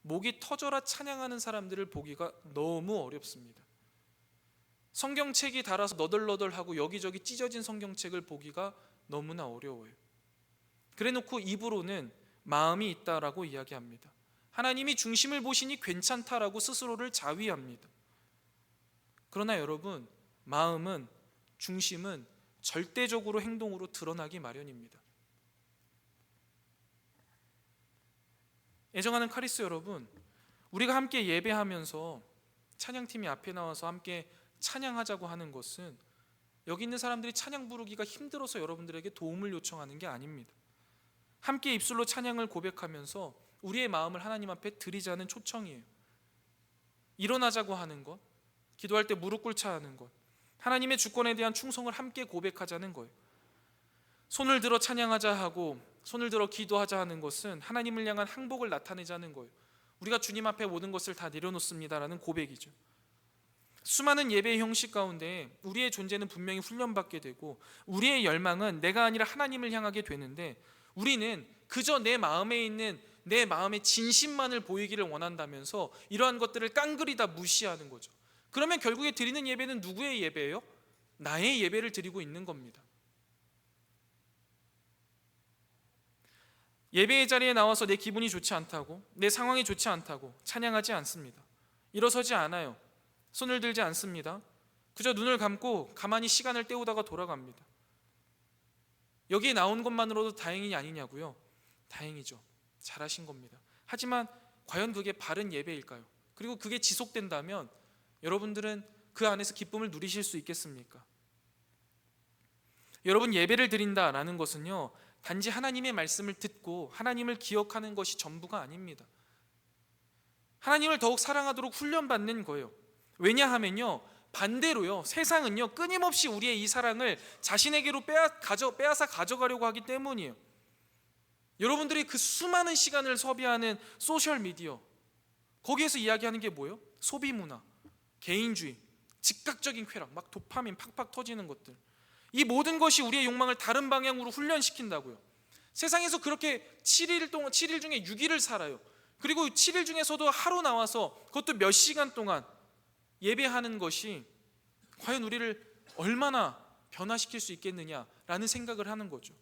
목이 터져라 찬양하는 사람들을 보기가 너무 어렵습니다. 성경책이 달아서 너덜너덜하고 여기저기 찢어진 성경책을 보기가 너무나 어려워요. 그래놓고 입으로는 마음이 있다라고 이야기합니다. 하나님이 중심을 보시니 괜찮다라고 스스로를 자위합니다. 그러나 여러분, 마음은, 중심은 절대적으로 행동으로 드러나기 마련입니다. 애정하는 카리스 여러분, 우리가 함께 예배하면서 찬양팀이 앞에 나와서 함께 찬양하자고 하는 것은 여기 있는 사람들이 찬양 부르기가 힘들어서 여러분들에게 도움을 요청하는 게 아닙니다. 함께 입술로 찬양을 고백하면서 우리의 마음을 하나님 앞에 드리자는 초청이에요. 일어나자고 하는 것, 기도할 때 무릎 꿇자 하는 것, 하나님의 주권에 대한 충성을 함께 고백하자는 거예요. 손을 들어 찬양하자 하고 손을 들어 기도하자 하는 것은 하나님을 향한 항복을 나타내자는 거예요. 우리가 주님 앞에 모든 것을 다 내려놓습니다라는 고백이죠. 수많은 예배의 형식 가운데 우리의 존재는 분명히 훈련받게 되고 우리의 열망은 내가 아니라 하나님을 향하게 되는데 우리는 그저 내 마음에 있는 내 마음의 진심만을 보이기를 원한다면서 이러한 것들을 깡그리 다 무시하는 거죠. 그러면 결국에 드리는 예배는 누구의 예배예요? 나의 예배를 드리고 있는 겁니다. 예배의 자리에 나와서 내 기분이 좋지 않다고, 내 상황이 좋지 않다고 찬양하지 않습니다. 일어서지 않아요. 손을 들지 않습니다. 그저 눈을 감고 가만히 시간을 때우다가 돌아갑니다. 여기에 나온 것만으로도 다행이 아니냐고요? 다행이죠. 잘하신 겁니다. 하지만 과연 그게 바른 예배일까요? 그리고 그게 지속된다면 여러분들은 그 안에서 기쁨을 누리실 수 있겠습니까? 여러분, 예배를 드린다라는 것은요, 단지 하나님의 말씀을 듣고 하나님을 기억하는 것이 전부가 아닙니다. 하나님을 더욱 사랑하도록 훈련받는 거예요. 왜냐하면요, 반대로요, 세상은요 끊임없이 우리의 이 사랑을 자신에게로 빼앗아 가져가려고 하기 때문이에요. 여러분들이 그 수많은 시간을 소비하는 소셜미디어, 거기에서 이야기하는 게 뭐예요? 소비문화, 개인주의, 즉각적인 쾌락, 막 도파민 팍팍 터지는 것들, 이 모든 것이 우리의 욕망을 다른 방향으로 훈련시킨다고요. 세상에서 그렇게 7일 중에 6일을 살아요. 그리고 7일 중에서도 하루 나와서 그것도 몇 시간 동안 예배하는 것이 과연 우리를 얼마나 변화시킬 수 있겠느냐라는 생각을 하는 거죠.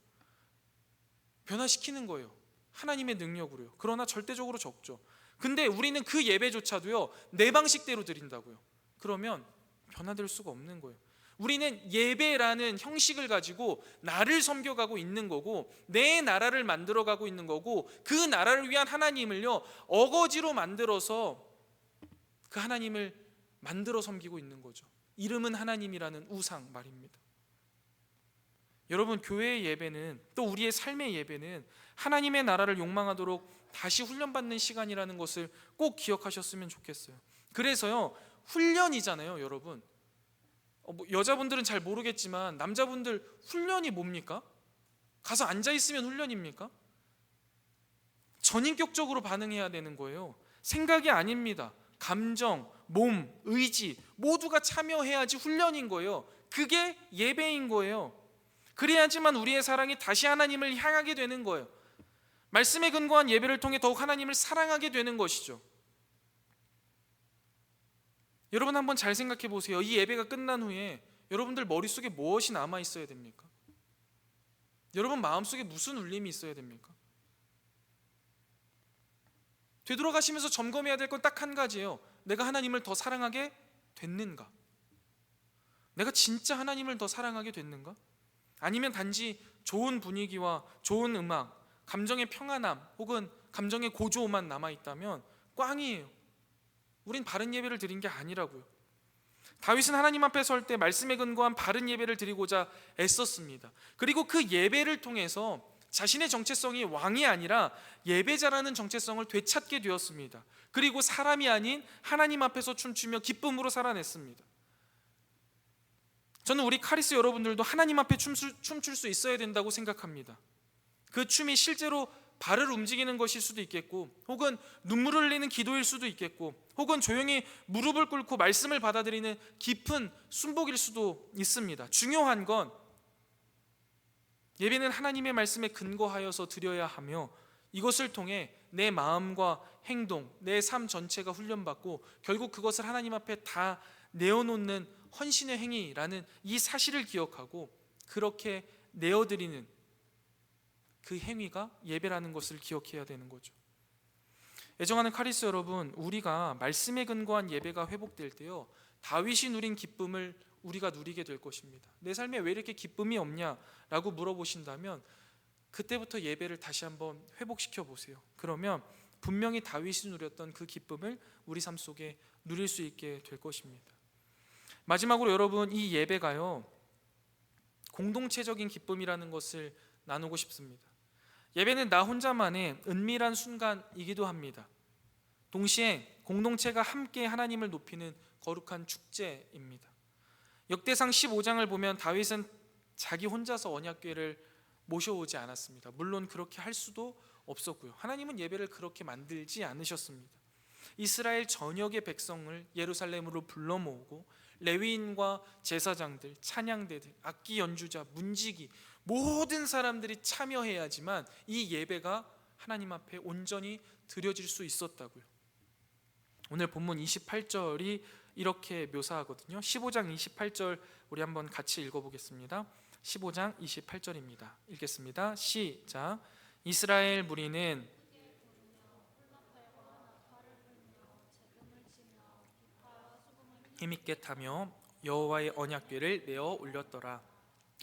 변화시키는 거예요. 하나님의 능력으로요. 그러나 절대적으로 적죠. 근데 우리는 그 예배조차도요 내 방식대로 드린다고요. 그러면 변화될 수가 없는 거예요. 우리는 예배라는 형식을 가지고 나를 섬겨가고 있는 거고 내 나라를 만들어가고 있는 거고 그 나라를 위한 하나님을요 어거지로 만들어서 그 하나님을 만들어 섬기고 있는 거죠. 이름은 하나님이라는 우상 말입니다. 여러분, 교회의 예배는, 또 우리의 삶의 예배는 하나님의 나라를 욕망하도록 다시 훈련받는 시간이라는 것을 꼭 기억하셨으면 좋겠어요. 그래서요, 훈련이잖아요. 여러분, 여자분들은 잘 모르겠지만 남자분들 훈련이 뭡니까? 가서 앉아있으면 훈련입니까? 전인격적으로 반응해야 되는 거예요. 생각이 아닙니다. 감정, 몸, 의지 모두가 참여해야지 훈련인 거예요. 그게 예배인 거예요. 그래야지만 우리의 사랑이 다시 하나님을 향하게 되는 거예요. 말씀에 근거한 예배를 통해 더욱 하나님을 사랑하게 되는 것이죠. 여러분, 한번 잘 생각해 보세요. 이 예배가 끝난 후에 여러분들 머릿속에 무엇이 남아 있어야 됩니까? 여러분 마음속에 무슨 울림이 있어야 됩니까? 되돌아가시면서 점검해야 될 건 딱 한 가지예요. 내가 하나님을 더 사랑하게 됐는가? 내가 진짜 하나님을 더 사랑하게 됐는가? 아니면 단지 좋은 분위기와 좋은 음악, 감정의 평안함 혹은 감정의 고조만 남아있다면 꽝이에요. 우린 바른 예배를 드린 게 아니라고요. 다윗은 하나님 앞에 설 때 말씀에 근거한 바른 예배를 드리고자 애썼습니다. 그리고 그 예배를 통해서 자신의 정체성이 왕이 아니라 예배자라는 정체성을 되찾게 되었습니다. 그리고 사람이 아닌 하나님 앞에서 춤추며 기쁨으로 살아냈습니다. 저는 우리 카리스 여러분들도 하나님 앞에 춤출 수 있어야 된다고 생각합니다. 그 춤이 실제로 발을 움직이는 것일 수도 있겠고, 혹은 눈물을 흘리는 기도일 수도 있겠고, 혹은 조용히 무릎을 꿇고 말씀을 받아들이는 깊은 순복일 수도 있습니다. 중요한 건 예배는 하나님의 말씀에 근거하여서 드려야 하며, 이것을 통해 내 마음과 행동, 내 삶 전체가 훈련받고 결국 그것을 하나님 앞에 다 내어놓는 헌신의 행위라는 이 사실을 기억하고 그렇게 내어드리는 그 행위가 예배라는 것을 기억해야 되는 거죠. 애정하는 카리스 여러분, 우리가 말씀에 근거한 예배가 회복될 때요, 다윗이 누린 기쁨을 우리가 누리게 될 것입니다. 내 삶에 왜 이렇게 기쁨이 없냐라고 물어보신다면 그때부터 예배를 다시 한번 회복시켜 보세요. 그러면 분명히 다윗이 누렸던 그 기쁨을 우리 삶 속에 누릴 수 있게 될 것입니다. 마지막으로 여러분, 이 예배가요, 공동체적인 기쁨이라는 것을 나누고 싶습니다. 예배는 나 혼자만의 은밀한 순간이기도 합니다. 동시에 공동체가 함께 하나님을 높이는 거룩한 축제입니다. 역대상 15장을 보면 다윗은 자기 혼자서 언약궤를 모셔오지 않았습니다. 물론 그렇게 할 수도 없었고요. 하나님은 예배를 그렇게 만들지 않으셨습니다. 이스라엘 전역의 백성을 예루살렘으로 불러 모으고 레위인과 제사장들, 찬양대들, 악기 연주자, 문지기 모든 사람들이 참여해야지만 이 예배가 하나님 앞에 온전히 드려질 수 있었다고요. 오늘 본문 28절이 이렇게 묘사하거든요. 15장 28절 우리 한번 같이 읽어보겠습니다. 15장 28절입니다. 읽겠습니다. 시작. 이스라엘 무리는 힘있게 타며 여호와의 언약궤를 내어 올렸더라.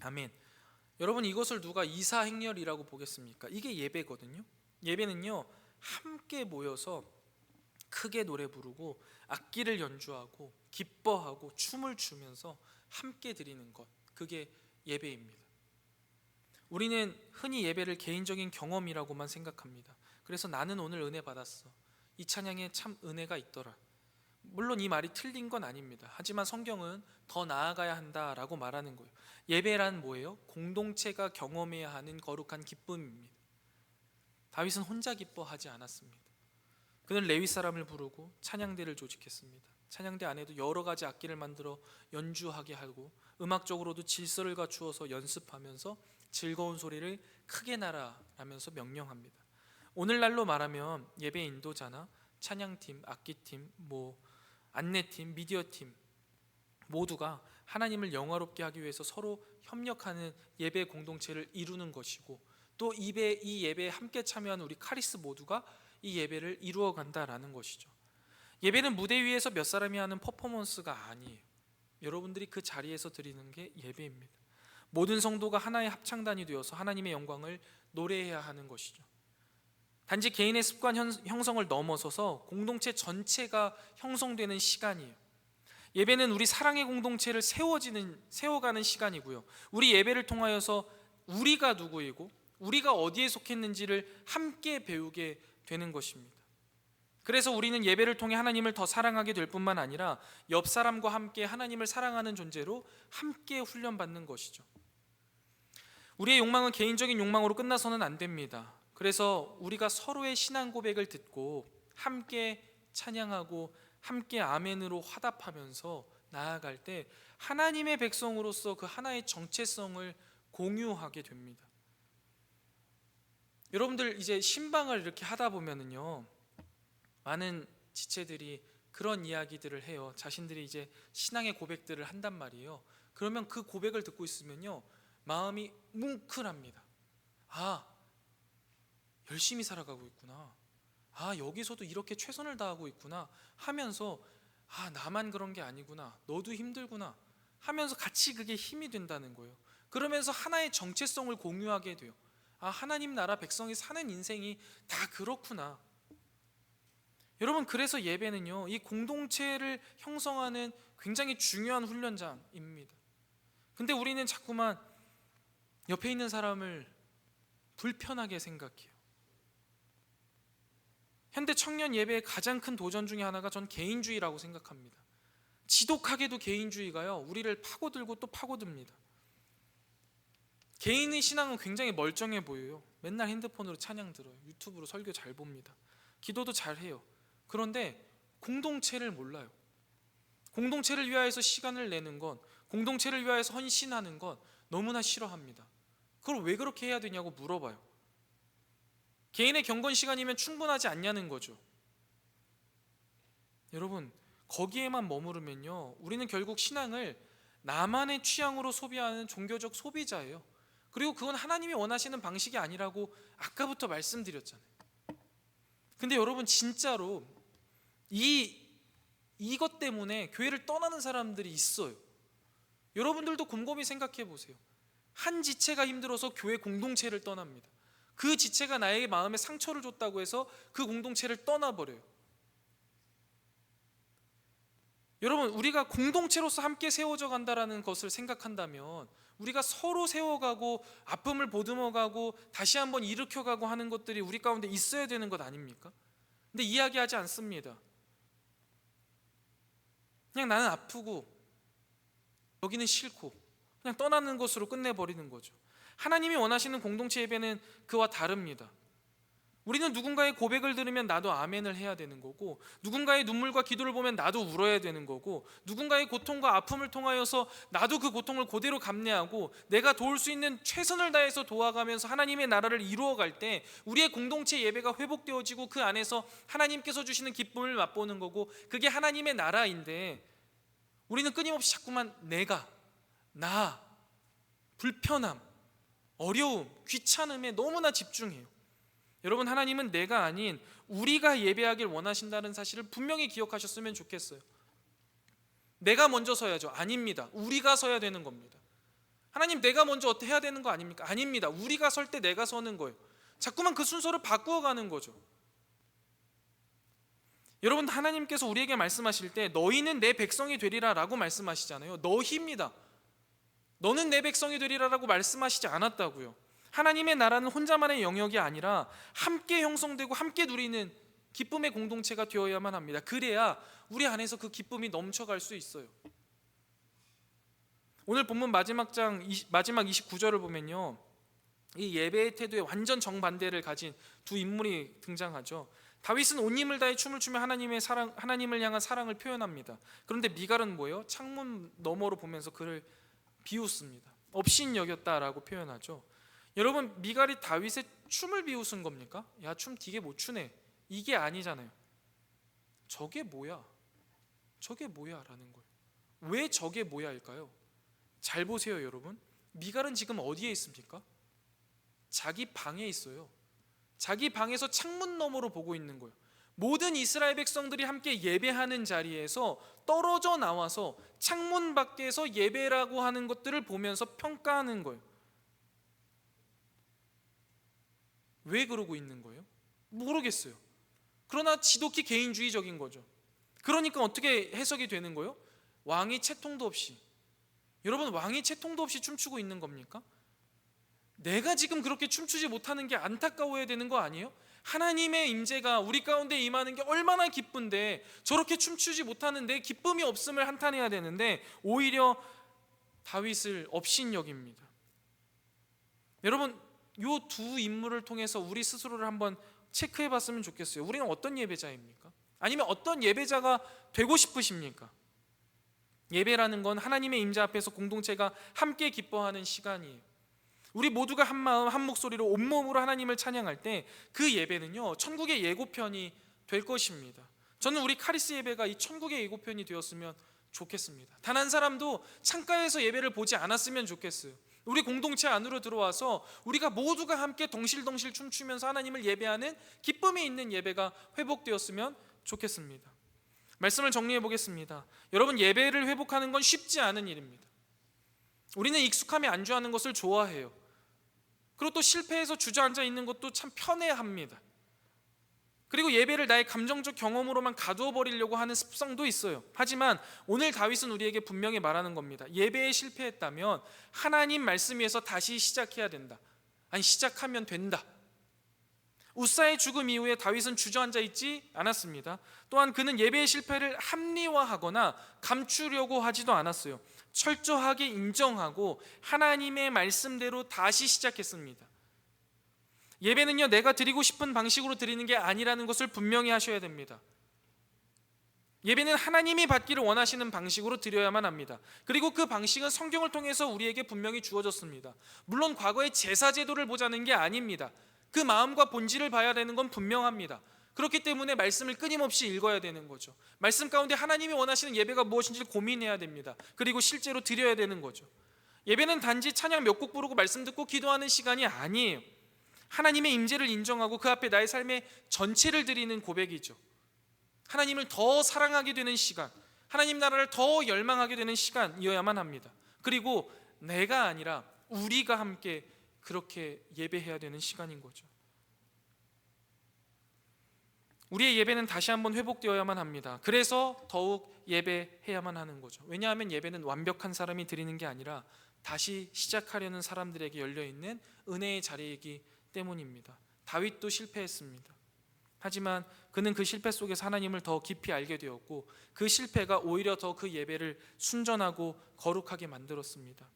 아멘. 여러분, 이것을 누가 이사행렬이라고 보겠습니까? 이게 예배거든요. 예배는요, 함께 모여서 크게 노래 부르고 악기를 연주하고 기뻐하고 춤을 추면서 함께 드리는 것, 그게 예배입니다. 우리는 흔히 예배를 개인적인 경험이라고만 생각합니다. 그래서 나는 오늘 은혜 받았어, 이 찬양에 참 은혜가 있더라. 물론 이 말이 틀린 건 아닙니다. 하지만 성경은 더 나아가야 한다라고 말하는 거예요. 예배란 뭐예요? 공동체가 경험해야 하는 거룩한 기쁨입니다. 다윗은 혼자 기뻐하지 않았습니다. 그는 레위 사람을 부르고 찬양대를 조직했습니다. 찬양대 안에도 여러 가지 악기를 만들어 연주하게 하고 음악적으로도 질서를 갖추어서 연습하면서 즐거운 소리를 크게 나라라면서 명령합니다. 오늘날로 말하면 예배 인도자나 찬양팀, 악기팀, 안내팀, 미디어팀 모두가 하나님을 영화롭게 하기 위해서 서로 협력하는 예배 공동체를 이루는 것이고, 또 이 예배에 함께 참여하는 우리 카리스 모두가 이 예배를 이루어 간다라는 것이죠. 예배는 무대 위에서 몇 사람이 하는 퍼포먼스가 아니에요. 여러분들이 그 자리에서 드리는 게 예배입니다. 모든 성도가 하나의 합창단이 되어서 하나님의 영광을 노래해야 하는 것이죠. 단지 개인의 습관 형성을 넘어서서 공동체 전체가 형성되는 시간이에요. 예배는 우리 사랑의 공동체를 세워가는 시간이고요. 우리 예배를 통하여서 우리가 누구이고 우리가 어디에 속했는지를 함께 배우게 되는 것입니다. 그래서 우리는 예배를 통해 하나님을 더 사랑하게 될 뿐만 아니라 옆 사람과 함께 하나님을 사랑하는 존재로 함께 훈련받는 것이죠. 우리의 욕망은 개인적인 욕망으로 끝나서는 안 됩니다. 그래서 우리가 서로의 신앙 고백을 듣고 함께 찬양하고 함께 아멘으로 화답하면서 나아갈 때 하나님의 백성으로서 그 하나의 정체성을 공유하게 됩니다. 여러분들 이제 신방을 이렇게 하다 보면은요, 많은 지체들이 그런 이야기들을 해요. 자신들이 이제 신앙의 고백들을 한단 말이에요. 그러면 그 고백을 듣고 있으면요, 마음이 뭉클합니다. 아, 열심히 살아가고 있구나. 아, 여기서도 이렇게 최선을 다하고 있구나 하면서, 아, 나만 그런 게 아니구나, 너도 힘들구나 하면서 같이 그게 힘이 된다는 거예요. 그러면서 하나의 정체성을 공유하게 돼요. 아, 하나님 나라 백성이 사는 인생이 다 그렇구나. 여러분, 그래서 예배는요, 이 공동체를 형성하는 굉장히 중요한 훈련장입니다. 근데 우리는 자꾸만 옆에 있는 사람을 불편하게 생각해요. 현대 청년 예배의 가장 큰 도전 중에 하나가 전 개인주의라고 생각합니다. 지독하게도 개인주의가요, 우리를 파고들고 또 파고듭니다. 개인의 신앙은 굉장히 멀쩡해 보여요. 맨날 핸드폰으로 찬양 들어요. 유튜브로 설교 잘 봅니다. 기도도 잘 해요. 그런데 공동체를 몰라요. 공동체를 위하여서 시간을 내는 건, 공동체를 위하여서 헌신하는 건 너무나 싫어합니다. 그걸 왜 그렇게 해야 되냐고 물어봐요. 개인의 경건 시간이면 충분하지 않냐는 거죠. 여러분, 거기에만 머무르면요, 우리는 결국 신앙을 나만의 취향으로 소비하는 종교적 소비자예요. 그리고 그건 하나님이 원하시는 방식이 아니라고 아까부터 말씀드렸잖아요. 근데 여러분, 진짜로 이것 때문에 교회를 떠나는 사람들이 있어요. 여러분들도 곰곰이 생각해 보세요. 한 지체가 힘들어서 교회 공동체를 떠납니다. 그 지체가 나에게 마음에 상처를 줬다고 해서 그 공동체를 떠나버려요. 여러분, 우리가 공동체로서 함께 세워져 간다라는 것을 생각한다면 우리가 서로 세워가고 아픔을 보듬어가고 다시 한번 일으켜가고 하는 것들이 우리 가운데 있어야 되는 것 아닙니까? 근데 이야기하지 않습니다. 그냥 나는 아프고 여기는 싫고 그냥 떠나는 것으로 끝내버리는 거죠. 하나님이 원하시는 공동체 예배는 그와 다릅니다. 우리는 누군가의 고백을 들으면 나도 아멘을 해야 되는 거고, 누군가의 눈물과 기도를 보면 나도 울어야 되는 거고, 누군가의 고통과 아픔을 통하여서 나도 그 고통을 그대로 감내하고 내가 도울 수 있는 최선을 다해서 도와가면서 하나님의 나라를 이루어갈 때 우리의 공동체 예배가 회복되어지고 그 안에서 하나님께서 주시는 기쁨을 맛보는 거고, 그게 하나님의 나라인데 우리는 끊임없이 자꾸만 내가, 나, 불편함, 어려움, 귀찮음에 너무나 집중해요. 여러분, 하나님은 내가 아닌 우리가 예배하길 원하신다는 사실을 분명히 기억하셨으면 좋겠어요. 내가 먼저 서야죠? 아닙니다. 우리가 서야 되는 겁니다. 하나님, 내가 먼저 어떻게 해야 되는 거 아닙니까? 아닙니다. 우리가 설 때 내가 서는 거예요. 자꾸만 그 순서를 바꾸어 가는 거죠. 여러분, 하나님께서 우리에게 말씀하실 때 너희는 내 백성이 되리라 라고 말씀하시잖아요. 너희입니다. 너는 내 백성이 되리라 라고 말씀하시지 않았다고요. 하나님의 나라는 혼자만의 영역이 아니라 함께 형성되고 함께 누리는 기쁨의 공동체가 되어야만 합니다. 그래야 우리 안에서 그 기쁨이 넘쳐갈 수 있어요. 오늘 본문 마지막 29절을 보면요, 이 예배의 태도에 완전 정반대를 가진 두 인물이 등장하죠. 다윗은 온 힘을 다해 춤을 추며 하나님을 향한 사랑을 표현합니다. 그런데 미갈은 뭐예요? 창문 너머로 보면서 그를 비웃습니다. 업신여겼다라고 표현하죠. 여러분, 미갈이 다윗의 춤을 비웃은 겁니까? 야, 춤 되게 못 추네, 이게 아니잖아요. 저게 뭐야? 저게 뭐야? 라는 거예요. 왜 저게 뭐야일까요? 잘 보세요, 여러분. 미갈은 지금 어디에 있습니까? 자기 방에 있어요. 자기 방에서 창문 너머로 보고 있는 거예요. 모든 이스라엘 백성들이 함께 예배하는 자리에서 떨어져 나와서 창문 밖에서 예배라고 하는 것들을 보면서 평가하는 거예요. 왜 그러고 있는 거예요? 모르겠어요. 그러나 지독히 개인주의적인 거죠. 그러니까 어떻게 해석이 되는 거예요? 왕이 채통도 없이, 여러분, 왕이 채통도 없이 춤추고 있는 겁니까? 내가 지금 그렇게 춤추지 못하는 게 안타까워야 되는 거 아니에요? 하나님의 임재가 우리 가운데 임하는 게 얼마나 기쁜데 저렇게 춤추지 못하는 내 기쁨이 없음을 한탄해야 되는데 오히려 다윗을 업신여깁니다. 여러분, 이 두 인물을 통해서 우리 스스로를 한번 체크해 봤으면 좋겠어요. 우리는 어떤 예배자입니까? 아니면 어떤 예배자가 되고 싶으십니까? 예배라는 건 하나님의 임재 앞에서 공동체가 함께 기뻐하는 시간이에요. 우리 모두가 한 마음 한 목소리로 온몸으로 하나님을 찬양할 때 그 예배는요, 천국의 예고편이 될 것입니다. 저는 우리 카리스 예배가 이 천국의 예고편이 되었으면 좋겠습니다. 단 한 사람도 창가에서 예배를 보지 않았으면 좋겠어요. 우리 공동체 안으로 들어와서 우리가 모두가 함께 덩실덩실 춤추면서 하나님을 예배하는 기쁨이 있는 예배가 회복되었으면 좋겠습니다. 말씀을 정리해 보겠습니다. 여러분, 예배를 회복하는 건 쉽지 않은 일입니다. 우리는 익숙함에 안주하는 것을 좋아해요. 그리고 또 실패해서 주저앉아 있는 것도 참 편해합니다. 그리고 예배를 나의 감정적 경험으로만 가두어 버리려고 하는 습성도 있어요. 하지만 오늘 다윗은 우리에게 분명히 말하는 겁니다. 예배에 실패했다면 하나님 말씀 위에서 다시 시작해야 된다. 아니, 시작하면 된다. 우사의 죽음 이후에 다윗은 주저앉아 있지 않았습니다. 또한 그는 예배의 실패를 합리화하거나 감추려고 하지도 않았어요. 철저하게 인정하고 하나님의 말씀대로 다시 시작했습니다. 예배는요, 내가 드리고 싶은 방식으로 드리는 게 아니라는 것을 분명히 하셔야 됩니다. 예배는 하나님이 받기를 원하시는 방식으로 드려야만 합니다. 그리고 그 방식은 성경을 통해서 우리에게 분명히 주어졌습니다. 물론 과거의 제사 제도를 보자는 게 아닙니다. 그 마음과 본질을 봐야 되는 건 분명합니다. 그렇기 때문에 말씀을 끊임없이 읽어야 되는 거죠. 말씀 가운데 하나님이 원하시는 예배가 무엇인지 고민해야 됩니다. 그리고 실제로 드려야 되는 거죠. 예배는 단지 찬양 몇 곡 부르고 말씀 듣고 기도하는 시간이 아니에요. 하나님의 임재를 인정하고 그 앞에 나의 삶의 전체를 드리는 고백이죠. 하나님을 더 사랑하게 되는 시간, 하나님 나라를 더 열망하게 되는 시간이어야만 합니다. 그리고 내가 아니라 우리가 함께 그렇게 예배해야 되는 시간인 거죠. 우리의 예배는 다시 한번 회복되어야만 합니다. 그래서 더욱 예배해야만 하는 거죠. 왜냐하면 예배는 완벽한 사람이 드리는 게 아니라 다시 시작하려는 사람들에게 열려있는 은혜의 자리이기 때문입니다. 다윗도 실패했습니다. 하지만 그는 그 실패 속에서 하나님을 더 깊이 알게 되었고, 그 실패가 오히려 더 그 예배를 순전하고 거룩하게 만들었습니다.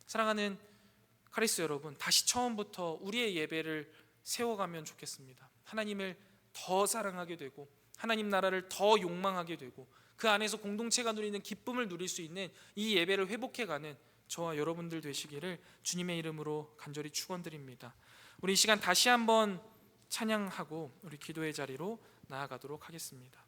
사랑하는 카리스 여러분, 다시 처음부터 우리의 예배를 세워가면 좋겠습니다. 하나님을 더 사랑하게 되고 하나님 나라를 더 욕망하게 되고 그 안에서 공동체가 누리는 기쁨을 누릴 수 있는 이 예배를 회복해가는 저와 여러분들 되시기를 주님의 이름으로 간절히 축원드립니다. 우리 이 시간 다시 한번 찬양하고 우리 기도의 자리로 나아가도록 하겠습니다.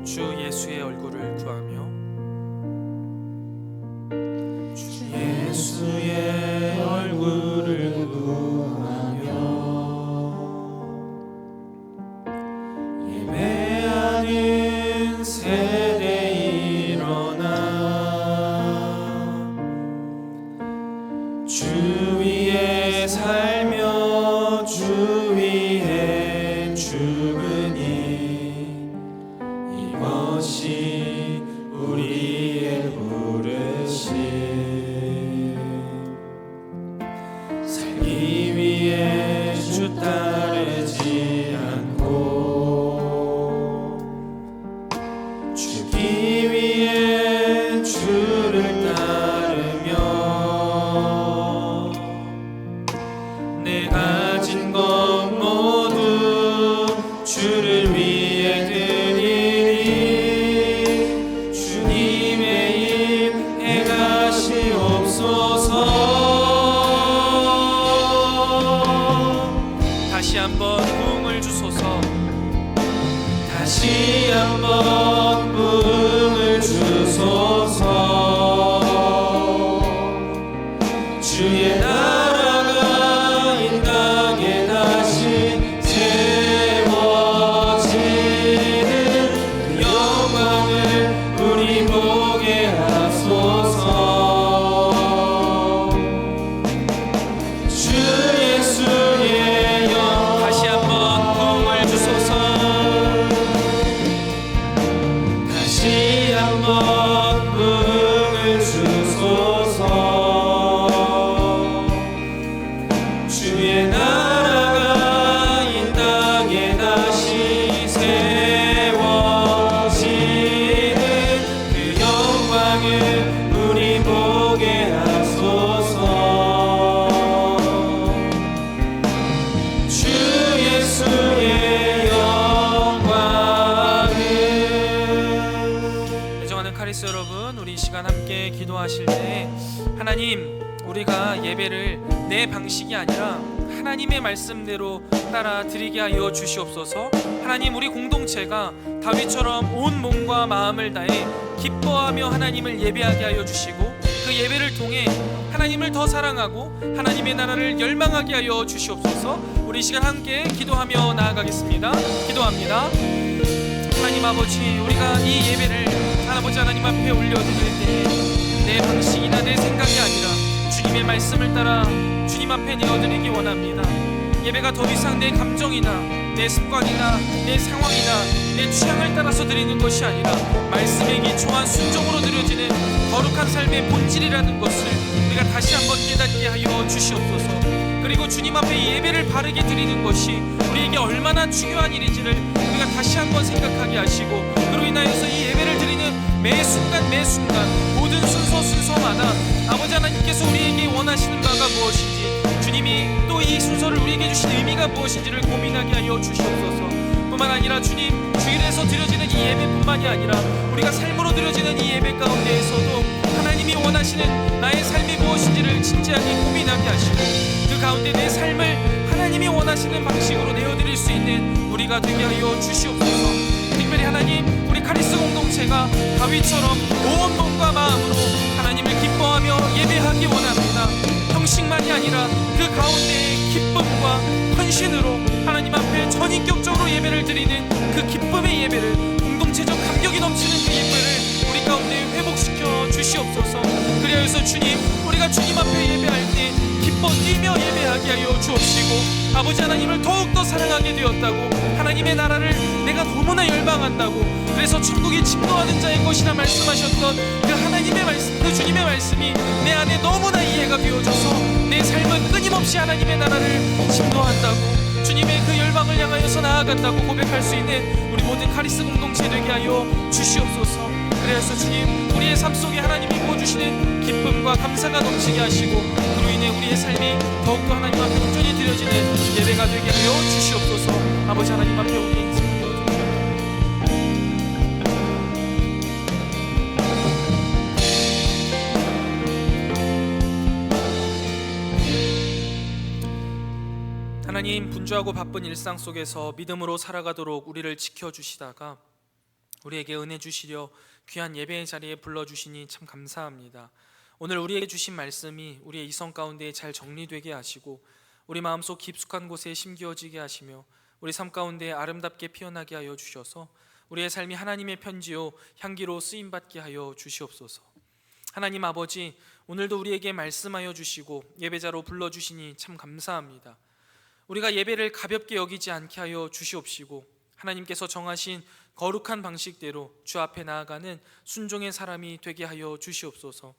주 예수의 얼굴을 구하며, 주 예수의 얼굴을 구하며 예배하는 세대에 일어나 주 위에 살며 주 위에 죽으니 이것이 우리의 부르심. 살기 위해 주 따르지 않고 죽기 위해 주를 따르며 내 가진 것 모두 주를 위해 드리니 주님의 임에 가시옵소서. 다시 한번 부흥을 주소서. 다시 한번 부흥을 주소서. 주의 나라가 이 땅에 다시 세워지는 그 영광을 우리 보게 하소서. 주 예수의 영 다시 한번 부흥을 주소서. 다시 한번 부흥을 주소서. 주의 나라가 이 땅에 다시 세워지는 그 영광을 우리 보게 하소서. 주 예수의 영광을. 애정하는 카리스 여러분, 우리 이 시간 함께 기도하실 때 하나님, 우리가 예배를 내 방식이 아니라 하나님의 말씀대로 따라 드리게 하여 주시옵소서. 하나님, 우리 공동체가 다윗처럼 온 몸과 마음을 다해 기뻐하며 하나님을 예배하게 하여 주시고, 그 예배를 통해 하나님을 더 사랑하고 하나님의 나라를 열망하게 하여 주시옵소서. 우리 이 시간 함께 기도하며 나아가겠습니다. 기도합니다. 하나님 아버지, 우리가 이 예배를 아버지 하나님 앞에 올려드릴 때 내 방식이나 내 생각이 아니라 주님의 말씀을 따라 주님 앞에 내어드리기 원합니다. 이 예배가 더 이상 내 감정이나 내 습관이나 내 상황이나 내 취향을 따라서 드리는 것이 아니라 말씀에 기초한 순종으로 드려지는 거룩한 삶의 본질이라는 것을 우리가 다시 한번 깨닫게 하여 주시옵소서. 그리고 주님 앞에 이 예배를 바르게 드리는 것이 우리에게 얼마나 중요한 일인지를 우리가 다시 한번 생각하게 하시고, 그로 인하여서 이 예배를 드리는 매 순간 매 순간 모든 순서마다 아버지 하나님께서 우리에게 원하시는 바가 무엇인지, 주님이 또 이 순서를 우리에게 주신 의미가 무엇인지를 고민하게 하여 주시옵소서. 뿐만 아니라 주님, 주일에서 드려지는 이 예배뿐만이 아니라 우리가 삶으로 드려지는 이 예배 가운데에서도 하나님이 원하시는 나의 삶이 무엇인지를 진지하게 고민하게 하시고, 그 가운데 내 삶을 하나님이 원하시는 방식으로 내어드릴 수 있는 우리가 되게 하여 주시옵소서. 특별히 하나님, 우리 카리스 공동체가 다윗처럼 온 몸과 마음으로 하나님을 기뻐하며 예배하기 원합니다. 형식만이 아니라 그 가운데의 기쁨과 헌신으로 하나님 앞에 전인격적으로 예배를 드리는 그 기쁨의 예배를, 공동체적 감격이 넘치는 그 예배를 우리 가운데 회복시켜 주시옵소서. 그리하여서 주님, 우리가 주님 앞에 예배할 때 기뻐 뛰며 예배하게 하여 주옵시고, 아버지 하나님을 더욱더 사랑하게 되었다고, 하나님의 나라를 내가 너무나 열망한다고, 그래서 천국이 침노하는 자의 것이라 말씀하셨던 그 하나님의 말씀, 그 주님의 말씀이 내 안에 너무나 이해가 되어져서 내 삶은 끊임없이 하나님의 나라를 침노한다고, 주님의 그 열방을 향하여서 나아간다고 고백할 수 있는 우리 모든 카리스 공동체 되게 하여 주시옵소서. 그래서 주님, 우리의 삶 속에 하나님이 부어주시는 기쁨과 감사가 넘치게 하시고, 그로 인해 우리의 삶이 더욱더 하나님 앞에 온전히 드려지는 예배가 되게 하여 주시옵소서. 아버지 하나님 앞에 우리의 인생을 하나님, 분주하고 바쁜 일상 속에서 믿음으로 살아가도록 우리를 지켜주시다가 우리에게 은혜 주시려 귀한 예배의 자리에 불러주시니 참 감사합니다. 오늘 우리에게 주신 말씀이 우리의 이성 가운데 잘 정리되게 하시고, 우리 마음속 깊숙한 곳에 심겨지게 하시며, 우리 삶 가운데 아름답게 피어나게 하여 주셔서 우리의 삶이 하나님의 편지요 향기로 쓰임받게 하여 주시옵소서. 하나님 아버지, 오늘도 우리에게 말씀하여 주시고 예배자로 불러주시니 참 감사합니다. 우리가 예배를 가볍게 여기지 않게 하여 주시옵시고, 하나님께서 정하신 거룩한 방식대로 주 앞에 나아가는 순종의 사람이 되게 하여 주시옵소서.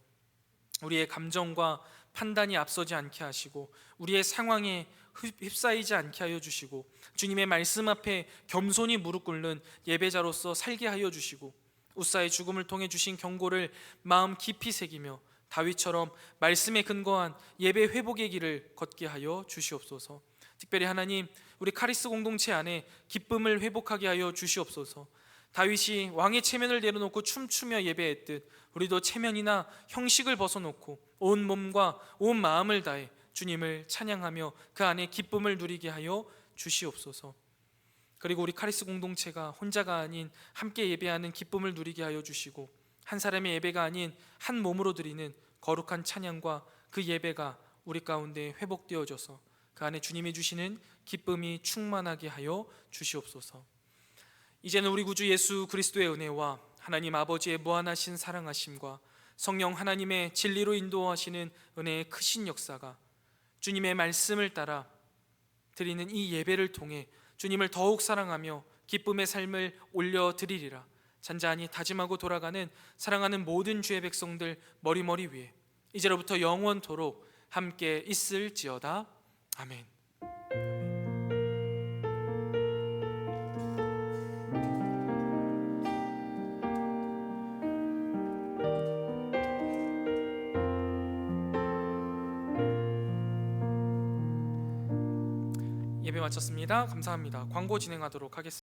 우리의 감정과 판단이 앞서지 않게 하시고, 우리의 상황에 휩싸이지 않게 하여 주시고, 주님의 말씀 앞에 겸손히 무릎 꿇는 예배자로서 살게 하여 주시고, 우사의 죽음을 통해 주신 경고를 마음 깊이 새기며 다윗처럼 말씀에 근거한 예배 회복의 길을 걷게 하여 주시옵소서. 특별히 하나님, 우리 카리스 공동체 안에 기쁨을 회복하게 하여 주시옵소서. 다윗이 왕의 체면을 내려놓고 춤추며 예배했듯 우리도 체면이나 형식을 벗어놓고 온 몸과 온 마음을 다해 주님을 찬양하며 그 안에 기쁨을 누리게 하여 주시옵소서. 그리고 우리 카리스 공동체가 혼자가 아닌 함께 예배하는 기쁨을 누리게 하여 주시고, 한 사람의 예배가 아닌 한 몸으로 드리는 거룩한 찬양과 그 예배가 우리 가운데 회복되어져서 그 안에 주님이 주시는 기쁨이 충만하게 하여 주시옵소서. 이제는 우리 구주 예수 그리스도의 은혜와 하나님 아버지의 무한하신 사랑하심과 성령 하나님의 진리로 인도하시는 은혜의 크신 역사가 주님의 말씀을 따라 드리는 이 예배를 통해 주님을 더욱 사랑하며 기쁨의 삶을 올려드리리라 잔잔히 다짐하고 돌아가는 사랑하는 모든 주의 백성들 머리머리 위에 이제로부터 영원토록 함께 있을지어다. 아멘. 예배 마쳤습니다. 감사합니다. 광고 진행하도록 하겠습니다.